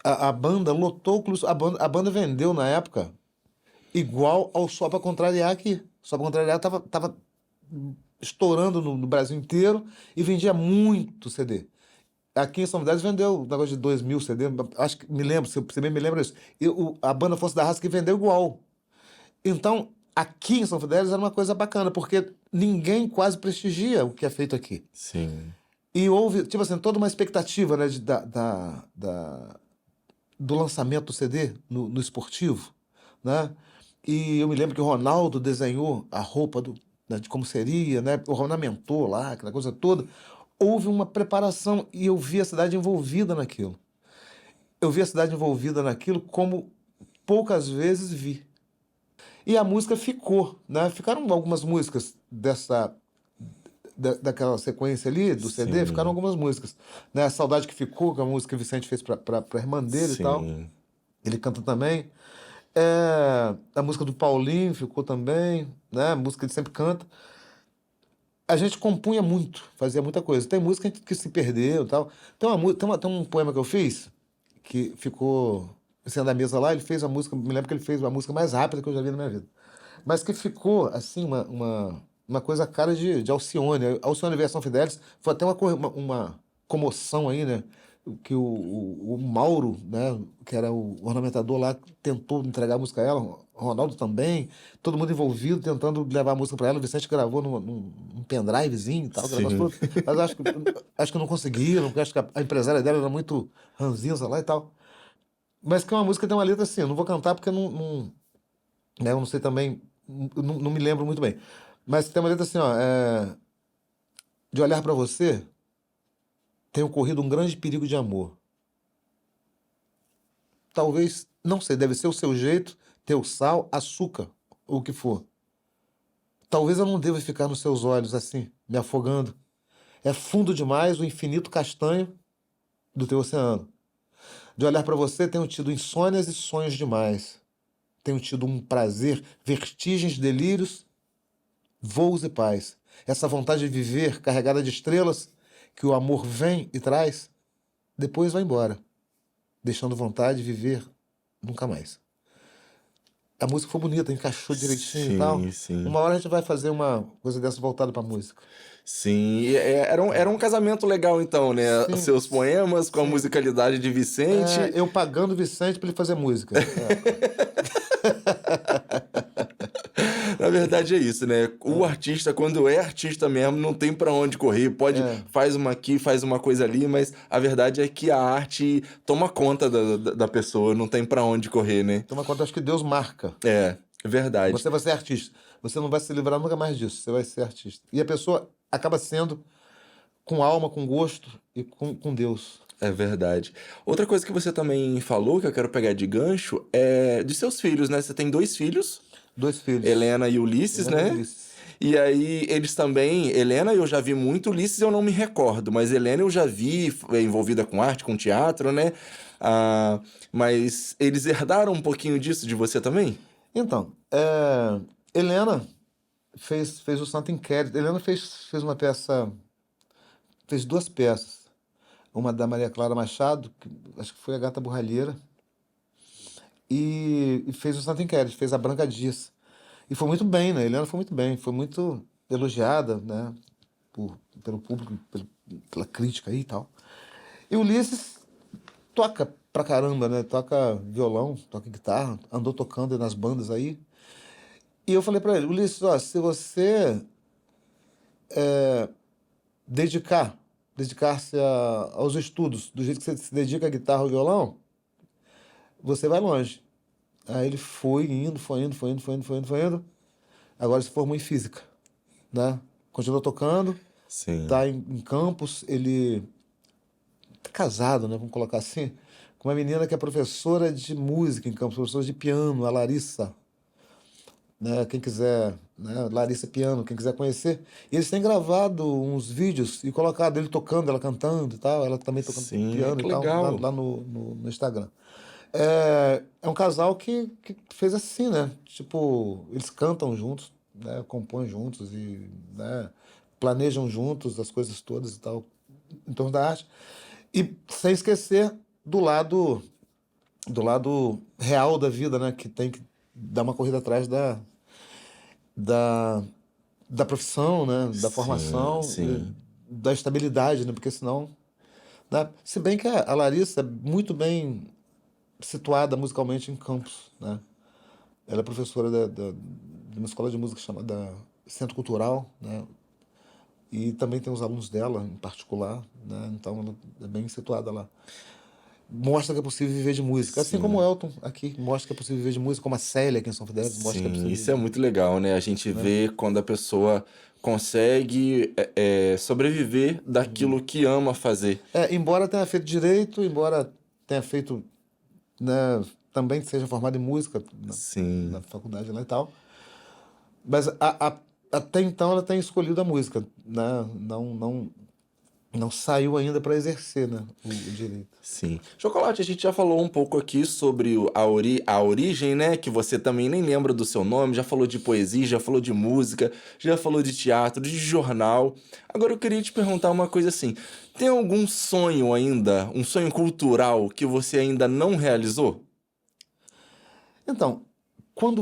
S2: A banda lotou o Clube, a banda vendeu na época igual ao Só Pra Contrariar aqui. Só Pra Contrariar tava estourando no Brasil inteiro e vendia muito CD. Aqui em São Fidélis vendeu um negócio de 2.000 CD, acho que me lembro, se você bem me lembra isso. E a banda Força da Raça que vendeu igual. Então, aqui em São Fidélis era uma coisa bacana, porque ninguém quase prestigia o que é feito aqui.
S1: Sim.
S2: E houve, tipo assim, toda uma expectativa, né, do lançamento do CD no esportivo, né? E eu me lembro que o Ronaldo desenhou a roupa né, de como seria, né? Ornamentou lá, aquela coisa toda. Houve uma preparação e eu vi a cidade envolvida naquilo. Eu vi a cidade envolvida naquilo como poucas vezes vi. E a música ficou, né? Ficaram algumas músicas daquela sequência ali do CD, ficaram
S1: Sim.
S2: algumas músicas, né? A Saudade que Ficou, que é uma música que o Vicente fez pra irmã dele e tal.
S1: Sim.
S2: Ele canta também. A música do Paulinho ficou também, né? A música que ele sempre canta. A gente compunha muito, fazia muita coisa. Tem música que se perdeu e tal. Tem um poema que eu fiz que ficou em cima da mesa lá. Ele fez a música, me lembro que ele fez a música mais rápida que eu já vi na minha vida. Mas que ficou, assim, uma coisa cara de Alcione. Alcione versus São Fidélis foi até uma comoção aí, né? Que o Mauro, né, que era o ornamentador lá, tentou entregar a música a ela, o Ronaldo também, todo mundo envolvido tentando levar a música para ela. O Vicente gravou num pendrivezinho e tal, aquele negócio
S1: Sim.
S2: todo. Mas acho que não conseguiram, porque acho que a empresária dela era muito ranzinza lá e tal. Mas que é uma música que tem uma letra assim, eu não vou cantar porque né, eu não sei também, não me lembro muito bem. Mas tem uma letra assim, ó, de olhar para você, tem ocorrido um grande perigo de amor. Talvez, não sei, deve ser o seu jeito, teu sal, açúcar, ou o que for. Talvez eu não deva ficar nos seus olhos assim, me afogando. É fundo demais o infinito castanho do teu oceano. De olhar para você, tenho tido insônias e sonhos demais. Tenho tido um prazer, vertigens, delírios, voos e paz. Essa vontade de viver carregada de estrelas que o amor vem e traz, depois vai embora, deixando vontade de viver nunca mais. A música foi bonita, encaixou direitinho e tal.
S1: Sim, sim.
S2: Uma hora a gente vai fazer uma coisa dessa voltada pra música.
S1: Sim, e era um casamento legal então, né? Os
S2: Sim,
S1: seus poemas com a
S2: sim.
S1: musicalidade de Vicente.
S2: Eu pagando o Vicente pra ele fazer música.
S1: A verdade é isso, né? O artista, quando é artista mesmo, não tem pra onde correr. Pode,
S2: É,
S1: faz uma aqui, faz uma coisa ali, mas a verdade é que a arte toma conta da pessoa, não tem pra onde correr, né?
S2: toma conta, acho que Deus marca.
S1: É, verdade.
S2: Você vai ser artista. Você não vai se livrar nunca mais disso. Você vai ser artista. E a pessoa acaba sendo com alma, com gosto e com Deus.
S1: É verdade. Outra coisa que você também falou, que eu quero pegar de gancho, é de seus filhos, né? Você tem dois filhos,
S2: Dois filhos,
S1: Helena e Ulisses,
S2: Helena e
S1: né?
S2: Ulisses.
S1: E aí, eles também. Helena eu já vi muito, Ulisses eu não me recordo, mas Helena eu já vi envolvida com arte, com teatro, né? Ah, mas eles herdaram um pouquinho disso de você também?
S2: Então, Helena fez o Santo Inquérito. Helena fez uma peça, fez duas peças. Uma da Maria Clara Machado, que acho que foi a Gata Borralheira, e fez o Santo Inquérito, fez a Branca Dias. E foi muito bem, né? Helena foi muito bem, foi muito elogiada, né? Pelo público, pela crítica aí e tal. E o Ulisses toca pra caramba, né? Toca violão, toca guitarra, andou tocando nas bandas aí. E eu falei pra ele, Ulisses, ó, se você dedicar-se aos estudos, do jeito que você se dedica à guitarra ou ao violão, você vai longe. Aí ele foi indo, foi indo, foi indo, foi indo, foi indo, foi indo. Agora ele se formou em física, né? Continuou tocando,
S1: Sim.
S2: tá em Campos, ele tá casado, né? Vamos colocar assim, com uma menina que é professora de música em Campos, professora de piano, a Larissa, né? Quem quiser, né? Larissa Piano, quem quiser conhecer. E eles têm gravado uns vídeos e colocado ele tocando, ela cantando e tal, ela também tocando
S1: Sim,
S2: piano e
S1: que
S2: tal, lá,
S1: legal.
S2: lá no Instagram. É um casal que fez assim, né? Tipo, eles cantam juntos, né? Compõem juntos e, né? Planejam juntos as coisas todas e tal, em torno da arte. E sem esquecer do lado real da vida, né? Que tem que dar uma corrida atrás da, da profissão, né? Da
S1: Sim,
S2: formação,
S1: sim.
S2: da estabilidade, né? Porque senão, né? Se bem que a Larissa é muito bem situada musicalmente em Campos, né? Ela é professora de uma escola de música chamada Centro Cultural, né? E também tem os alunos dela em particular, né? Então ela é bem situada lá. Mostra que é possível viver de música. Assim como o
S1: Sim.
S2: Elton aqui mostra que é possível viver de música, como a Célia aqui em São Fidélis mostra que é
S1: Sim,
S2: possível
S1: isso é
S2: viver,
S1: muito legal, né? A gente
S2: né?
S1: vê quando a pessoa consegue sobreviver daquilo que ama fazer.
S2: Embora tenha feito direito, embora tenha feito, né, também seja formado em música na
S1: Sim,
S2: faculdade lá e tal, mas até então ela tem escolhido a música, né? Não saiu ainda para exercer, né, o direito.
S1: sim. Chocolate, a gente já falou um pouco aqui sobre a origem, né? Que você também nem lembra do seu nome, já falou de poesia, já falou de música, já falou de teatro, de jornal. Agora eu queria te perguntar uma coisa assim: tem algum sonho ainda, um sonho cultural que você ainda não realizou?
S2: Então, quando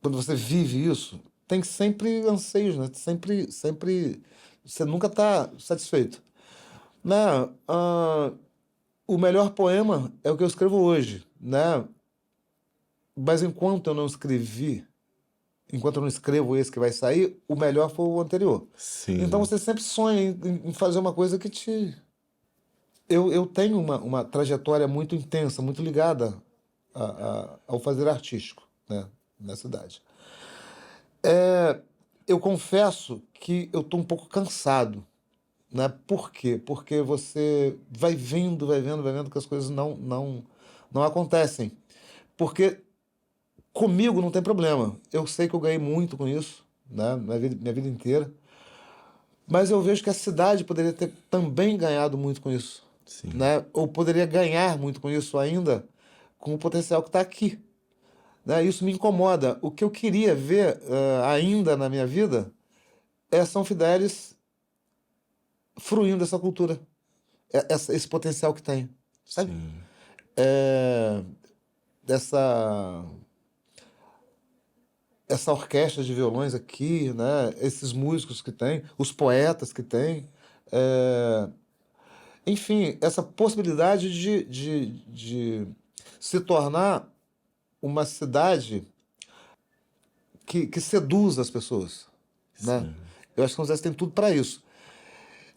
S2: quando você vive isso, tem sempre anseios, né? Sempre, você nunca está satisfeito. Né? Ah, o melhor poema é o que eu escrevo hoje, né? Mas enquanto eu não escrevo esse que vai sair, o melhor foi o anterior. Então
S1: Sim,
S2: você sempre sonha em fazer uma coisa que te. Eu tenho uma trajetória muito intensa, muito ligada ao fazer artístico, né? Na cidade. Eu confesso que eu estou um pouco cansado, né? Por quê? Porque você vai vendo que as coisas não acontecem. Porque comigo não tem problema. Eu sei que eu ganhei muito com isso, né? Minha vida inteira. Mas eu vejo que a cidade poderia ter também ganhado muito com isso,
S1: sim,
S2: né? Ou poderia ganhar muito com isso ainda, com o potencial que está aqui, né? Isso me incomoda. O que eu queria ver ainda na minha vida é São Fidélis fruindo essa cultura, esse potencial que tem, sabe?
S1: sim,
S2: É, dessa essa orquestra de violões aqui, né? Esses músicos que tem, os poetas que tem, é, enfim, essa possibilidade de se tornar uma cidade que seduz as pessoas, né? Eu acho que São Fidélis tem tudo para isso.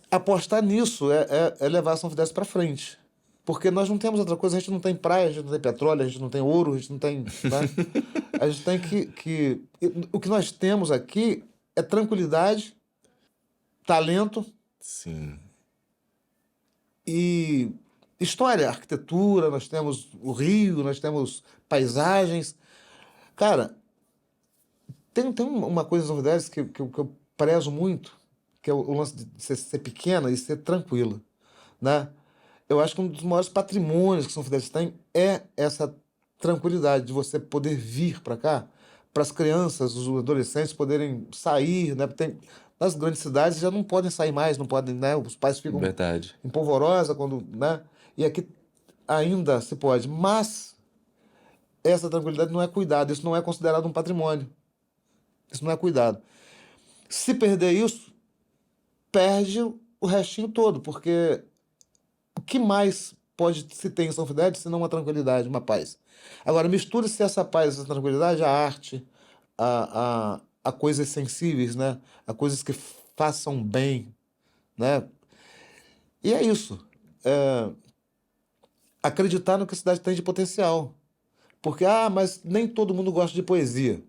S2: Apostar nisso é levar a São Fidélis para frente. Porque nós não temos outra coisa, a gente não tem praia, a gente não tem petróleo, a gente não tem ouro, a gente não tem, né? A gente tem o que nós temos aqui é tranquilidade, talento
S1: Sim.
S2: e história, arquitetura, nós temos o rio, nós temos paisagens. Cara, tem uma coisa em São Fidélis que eu prezo muito, que é o lance de ser pequena e ser tranquila, né? Eu acho que um dos maiores patrimônios que São Fidélis tem é essa tranquilidade de você poder vir para cá, para as crianças, os adolescentes poderem sair, né? Nas grandes cidades já não podem sair mais, não podem, né? Os pais ficam
S1: Verdade.
S2: em polvorosa quando, né? E aqui ainda se pode, mas essa tranquilidade não é cuidado, isso não é considerado um patrimônio. Isso não é cuidado. Se perder isso, perde o restinho todo, porque o que mais pode se ter em São Fidélis se não uma tranquilidade, uma paz? Agora, misture-se essa paz, essa tranquilidade, a arte, a coisas sensíveis, né? A coisas que façam bem, né? E é isso. É, acreditar no que a cidade tem de potencial. Porque, mas nem todo mundo gosta de poesia.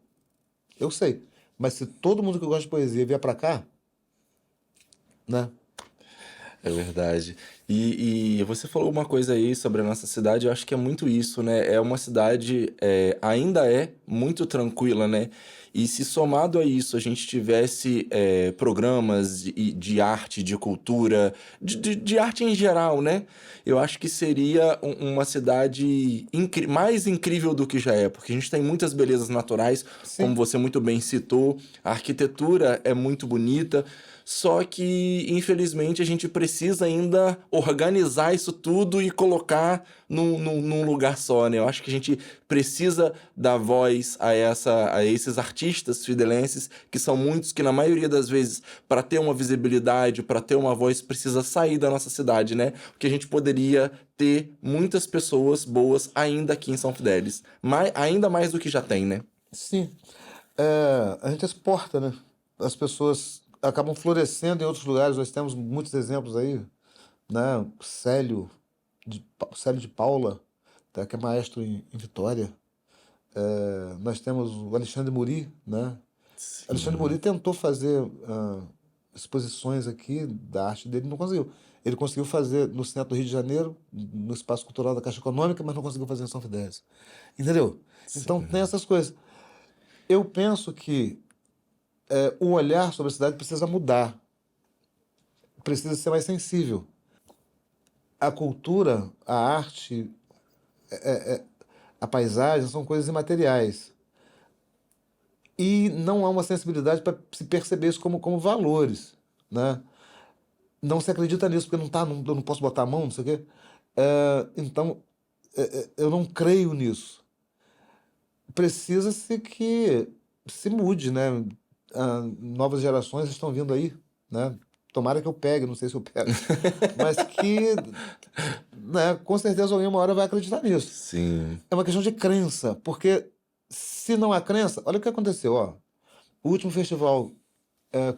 S2: Eu sei. Mas se todo mundo que gosta de poesia vier pra cá, né?
S1: É verdade. E você falou uma coisa aí sobre a nossa cidade, eu acho que é muito isso, né? É uma cidade, ainda é muito tranquila, né? E se somado a isso a gente tivesse programas de arte, de cultura, de arte em geral, né? Eu acho que seria uma cidade mais incrível do que já é, porque a gente tem muitas belezas naturais, como
S2: Sim.
S1: você muito bem citou, a arquitetura é muito bonita. Só que, infelizmente, a gente precisa ainda organizar isso tudo e colocar num lugar só, né? Eu acho que a gente precisa dar voz a esses artistas fidelenses, que são muitos, que na maioria das vezes, para ter uma visibilidade, para ter uma voz, precisa sair da nossa cidade, né? Porque a gente poderia ter muitas pessoas boas ainda aqui em São Fidélis. Ainda mais do que já tem, né?
S2: Sim. A gente exporta, né? As pessoas acabam florescendo em outros lugares. Nós temos muitos exemplos aí, né? Célio de Paula, tá? Que é maestro em Vitória. Nós temos o Alexandre Muri, né? Alexandre Muri
S1: Sim.
S2: tentou fazer exposições aqui da arte dele, não conseguiu. Ele conseguiu fazer no centro do Rio de Janeiro, no Espaço Cultural da Caixa Econômica, mas não conseguiu fazer em São Fidélis. Entendeu? Então tem
S1: Sim.
S2: essas coisas. Eu penso que o olhar sobre a cidade precisa mudar, precisa ser mais sensível. A cultura, a arte, a paisagem são coisas imateriais. E não há uma sensibilidade para se perceber isso como valores, né? Não se acredita nisso, porque não tá, não, eu não posso botar a mão, não sei o quê. Então, eu não creio nisso. Precisa-se que se mude, né? Novas gerações estão vindo aí, né? Tomara que eu pegue, não sei se eu pego. Mas que, né, com certeza alguém uma hora vai acreditar nisso.
S1: Sim.
S2: É uma questão de crença, porque se não há crença, olha o que aconteceu, ó. O último festival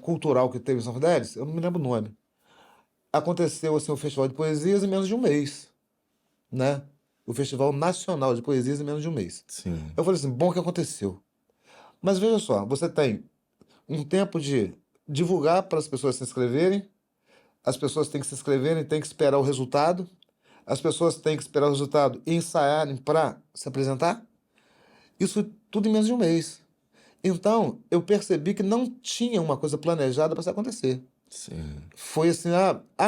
S2: cultural que teve em São Fidélis, eu não me lembro o nome. Aconteceu assim, o festival de poesias em menos de um mês, né? O Festival Nacional de Poesias em menos de um mês.
S1: Sim.
S2: Eu falei assim, bom que aconteceu. Mas veja só, você tem um tempo de divulgar para as pessoas se inscreverem, as pessoas têm que se inscreverem, têm que esperar o resultado, as pessoas têm que esperar o resultado e ensaiarem para se apresentar. Isso tudo em menos de um mês. Então, eu percebi que não tinha uma coisa planejada para isso acontecer.
S1: Sim.
S2: Foi assim,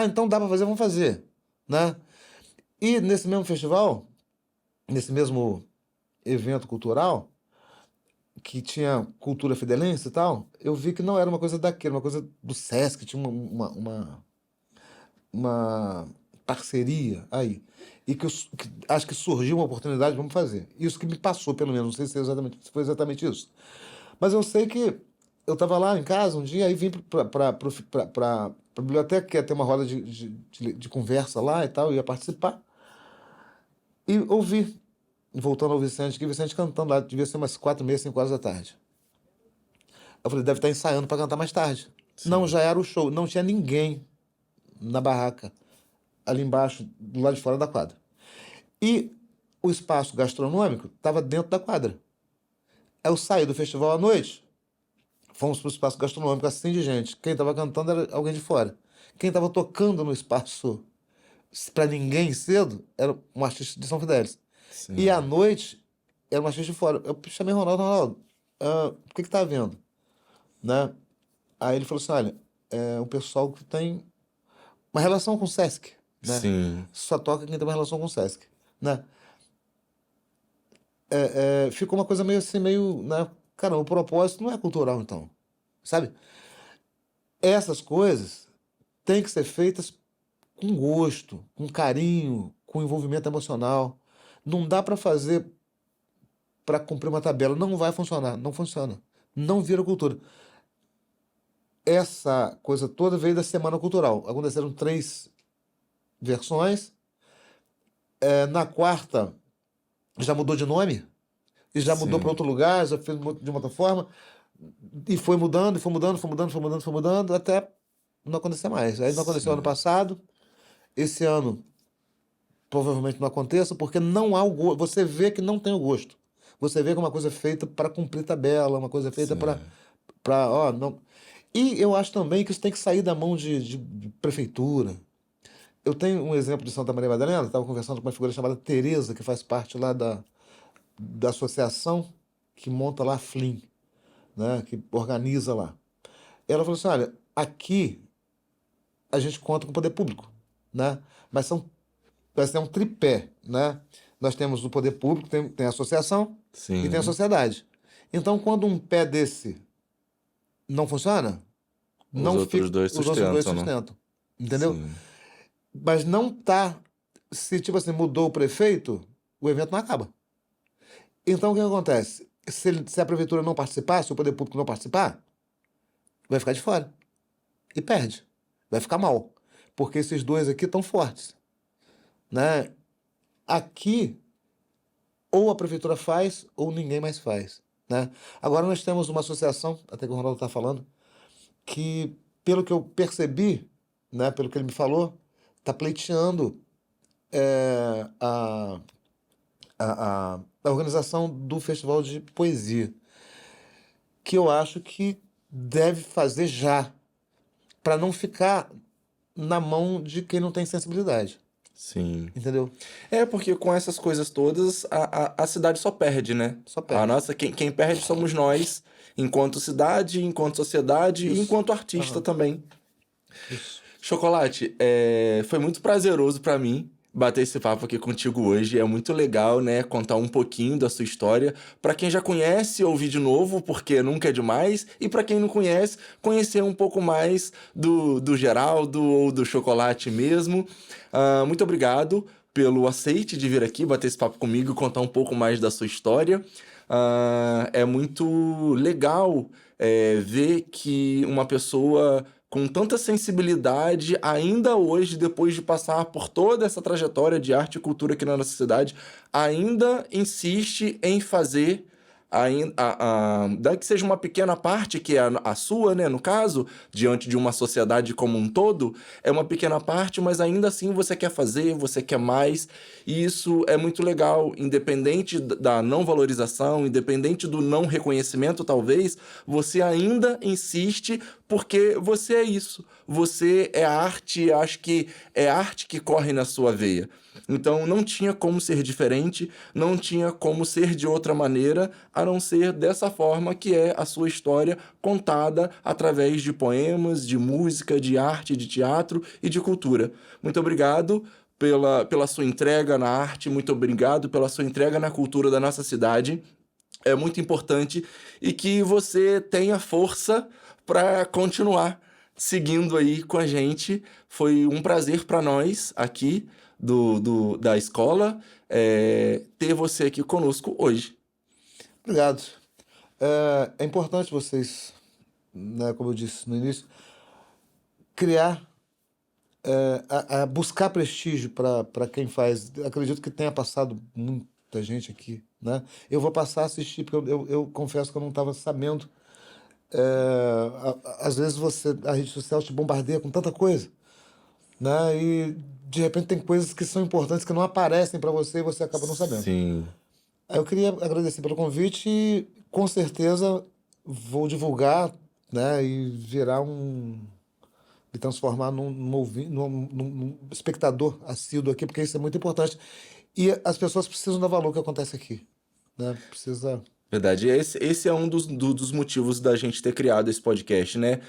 S2: então dá para fazer, vamos fazer, né? E nesse mesmo festival, nesse mesmo evento cultural, que tinha cultura fidelense e tal, eu vi que não era uma coisa daqui, era uma coisa do Sesc, tinha uma parceria aí. E que acho que surgiu uma oportunidade, vamos fazer. Isso que me passou, pelo menos, não sei se foi exatamente isso. Mas eu sei que eu estava lá em casa um dia, aí vim para a biblioteca, que ia ter uma roda de conversa lá e tal, eu ia participar. E ouvi, voltando ao Vicente, que o Vicente cantando lá, devia ser umas 4h30, 5 horas da tarde. Eu falei, deve estar ensaiando para cantar mais tarde. Não,
S1: Sim.
S2: já era o show. Não tinha ninguém na barraca, ali embaixo, do lado de fora da quadra. E o espaço gastronômico estava dentro da quadra. Aí eu saí do festival à noite, fomos para o espaço gastronômico, assim de gente. Quem estava cantando era alguém de fora. Quem estava tocando no espaço para ninguém cedo era um artista de São Fidélis. E à
S1: Sim.
S2: noite era um artista de fora. Eu chamei o Ronaldo, Ronaldo, o que que tá vendo? Né? Aí ele falou assim, olha, é um pessoal que tem uma relação com o Sesc, né?
S1: Sim.
S2: Só toca quem tem uma relação com o Sesc, né? Ficou uma coisa meio assim, meio, né? Cara, o propósito não é cultural, então, sabe? Essas coisas têm que ser feitas com gosto, com carinho, com envolvimento emocional. Não dá para fazer para cumprir uma tabela. Não vai funcionar, não funciona. Não vira cultura. Essa coisa toda veio da Semana Cultural. Aconteceram 3 versões. Na quarta já mudou de nome, e já mudou para
S1: Sim.
S2: outro lugar, já fez de uma outra forma, e foi mudando, e foi mudando, foi mudando, foi mudando, foi mudando, até não acontecer mais. Aí não aconteceu ano
S1: Sim.
S2: passado, esse ano provavelmente não aconteça, porque não há o gosto. Você vê que não tem o gosto. Você vê que é uma coisa feita para cumprir tabela, uma coisa feita
S1: Sim.
S2: ó, não. E eu acho também que isso tem que sair da mão de prefeitura. Eu tenho um exemplo de Santa Maria Madalena, estava conversando com uma figura chamada Tereza, que faz parte lá da associação que monta lá a Flim, né, que organiza lá. Ela falou assim, olha, aqui a gente conta com o poder público, né? Mas vai ser um tripé, né? Nós temos o poder público, tem a associação e tem a
S1: Sim.
S2: sociedade. Então, quando um pé desse não funciona,
S1: Os
S2: não
S1: outros
S2: fica,
S1: dois
S2: os outros dois
S1: sustentam, né?
S2: sustentam, entendeu?
S1: Sim.
S2: Mas não tá, se tipo assim, mudou o prefeito, o evento não acaba. Então, o que acontece? Se a prefeitura não participar, se o poder público não participar, vai ficar de fora e perde. Vai ficar mal. Porque esses dois aqui estão fortes, né? Aqui, ou a prefeitura faz, ou ninguém mais faz, né? Agora nós temos uma associação, até que o Ronaldo está falando, que, pelo que eu percebi, né, pelo que ele me falou, está pleiteando a organização do Festival de Poesia, que eu acho que deve fazer já, para não ficar na mão de quem não tem sensibilidade,
S1: Sim.
S2: entendeu?
S1: É, porque com essas coisas todas, a cidade só perde, né?
S2: Só
S1: A
S2: perde.
S1: nossa, quem perde somos nós, enquanto cidade, enquanto sociedade e
S2: Isso.
S1: enquanto artista
S2: Aham.
S1: também.
S2: Isso.
S1: Chocolate, foi muito prazeroso pra mim bater esse papo aqui contigo hoje. É muito legal, né, contar um pouquinho da sua história. Pra quem já conhece, ouvir de novo, porque nunca é demais. E pra quem não conhece, conhecer um pouco mais do Geraldo ou do Chocolate mesmo. Muito obrigado pelo aceite de vir aqui bater esse papo comigo e contar um pouco mais da sua história. É muito legal ver que uma pessoa com tanta sensibilidade, ainda hoje, depois de passar por toda essa trajetória de arte e cultura aqui na nossa cidade, ainda insiste em fazer, dá que seja uma pequena parte, que é a sua, né, no caso, diante de uma sociedade como um todo, é uma pequena parte, mas ainda assim você quer fazer, você quer mais, e isso é muito legal, independente da não valorização, independente do não reconhecimento, talvez, você ainda insiste porque você é isso. Você é arte, acho que é arte que corre na sua veia. Então não tinha como ser diferente, não tinha como ser de outra maneira, a não ser dessa forma que é a sua história contada através de poemas, de música, de arte, de teatro e de cultura. Muito obrigado pela sua entrega na arte, muito obrigado pela sua entrega na cultura da nossa cidade. É muito importante e que você tenha força para continuar seguindo aí com a gente. Foi um prazer para nós aqui da escola ter você aqui conosco hoje.
S2: Obrigado. É importante vocês, né, como eu disse no início, criar, buscar prestígio para quem faz. Acredito que tenha passado muita gente aqui, né? Eu vou passar a assistir, porque eu confesso que eu não estava sabendo Às vezes a rede social te bombardeia com tanta coisa, né? E de repente tem coisas que são importantes que não aparecem para você e você acaba não sabendo.
S1: Sim.
S2: Aí eu queria agradecer pelo convite e com certeza vou divulgar, né? E me transformar num espectador assíduo aqui, porque isso é muito importante. E as pessoas precisam dar valor ao que acontece aqui, né? Precisa.
S1: Verdade. Esse é um dos motivos da gente ter criado esse podcast, né?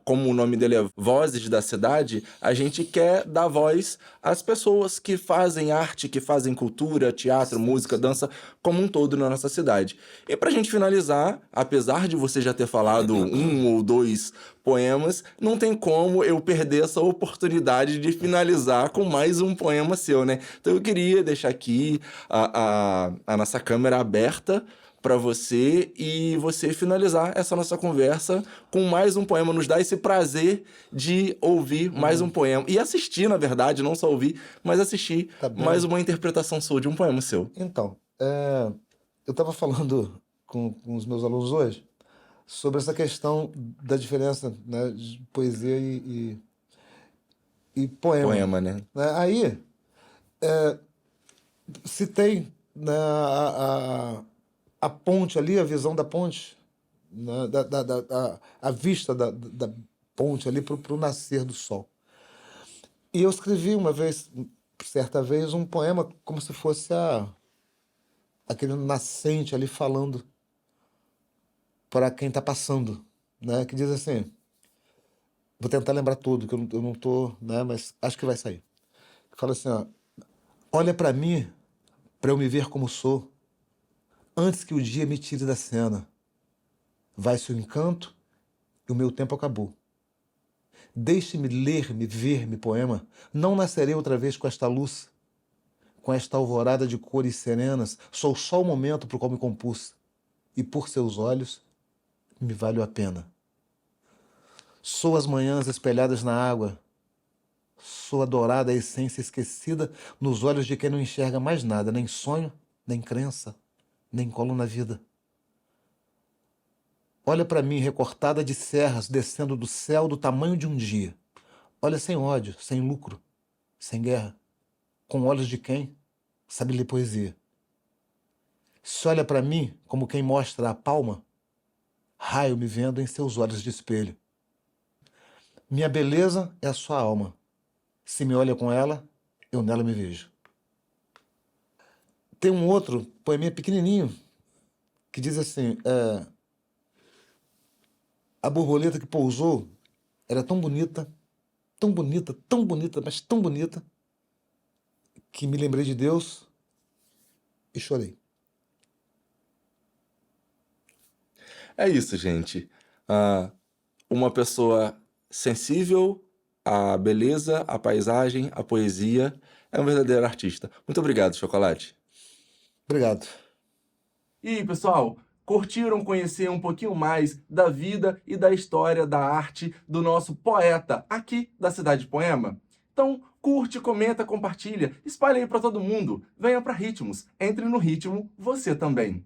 S1: Como o nome dele é Vozes da Cidade, a gente quer dar voz às pessoas que fazem arte, que fazem cultura, teatro,
S2: Sim,
S1: música,
S2: sim.
S1: dança, como um todo na nossa cidade. E pra gente finalizar, apesar de você já ter falado um ou dois poemas, não tem como eu perder essa oportunidade de finalizar com mais um poema seu, né? Então eu queria deixar aqui a nossa câmera aberta para você e você finalizar essa nossa conversa com mais um poema. Nos dá esse prazer de ouvir mais um poema e assistir, na verdade, não só ouvir, mas assistir
S2: Tá
S1: mais
S2: bem.
S1: uma interpretação sua de um poema seu.
S2: Então, eu estava falando com os meus alunos hoje sobre essa questão da diferença, né, de poesia e poema,
S1: Poema, né?
S2: né? Aí citei, né, a ponte ali, a visão da ponte, né, a vista da ponte ali para o nascer do sol. E eu escrevi certa vez, um poema como se fosse aquele nascente ali falando para quem está passando, né? Que diz assim, vou tentar lembrar tudo, que eu não tô, né? Mas acho que vai sair. Fala assim, ó, olha para mim, para eu me ver como sou, antes que o dia me tire da cena. Vai-se o encanto e o meu tempo acabou. Deixe-me ler-me, ver-me, poema. Não nascerei outra vez com esta luz, com esta alvorada de cores serenas. Sou só o momento pro qual me compus. E por seus olhos me vale a pena. Sou as manhãs espelhadas na água. Sou a dourada essência esquecida nos olhos de quem não enxerga mais nada, nem sonho, nem crença, nem colo na vida. Olha para mim recortada de serras descendo do céu do tamanho de um dia. Olha sem ódio, sem lucro, sem guerra, com olhos de quem sabe ler poesia. Se olha para mim como quem mostra a palma, raio me vendo em seus olhos de espelho. Minha beleza é a sua alma. Se me olha com ela, eu nela me vejo. Tem um outro poeminha pequenininho que diz assim, a borboleta que pousou era tão bonita, tão bonita, tão bonita, mas tão bonita, que me lembrei de Deus e chorei.
S1: É isso, gente. Ah, uma pessoa sensível à beleza, à paisagem, à poesia, é um verdadeiro artista. Muito obrigado, Chocolate.
S2: Obrigado.
S1: E, pessoal, curtiram conhecer um pouquinho mais da vida e da história da arte do nosso poeta aqui da Cidade de Poema? Então, curte, comenta, compartilha, espalhe aí para todo mundo. Venha para Ritmos, entre no ritmo você também.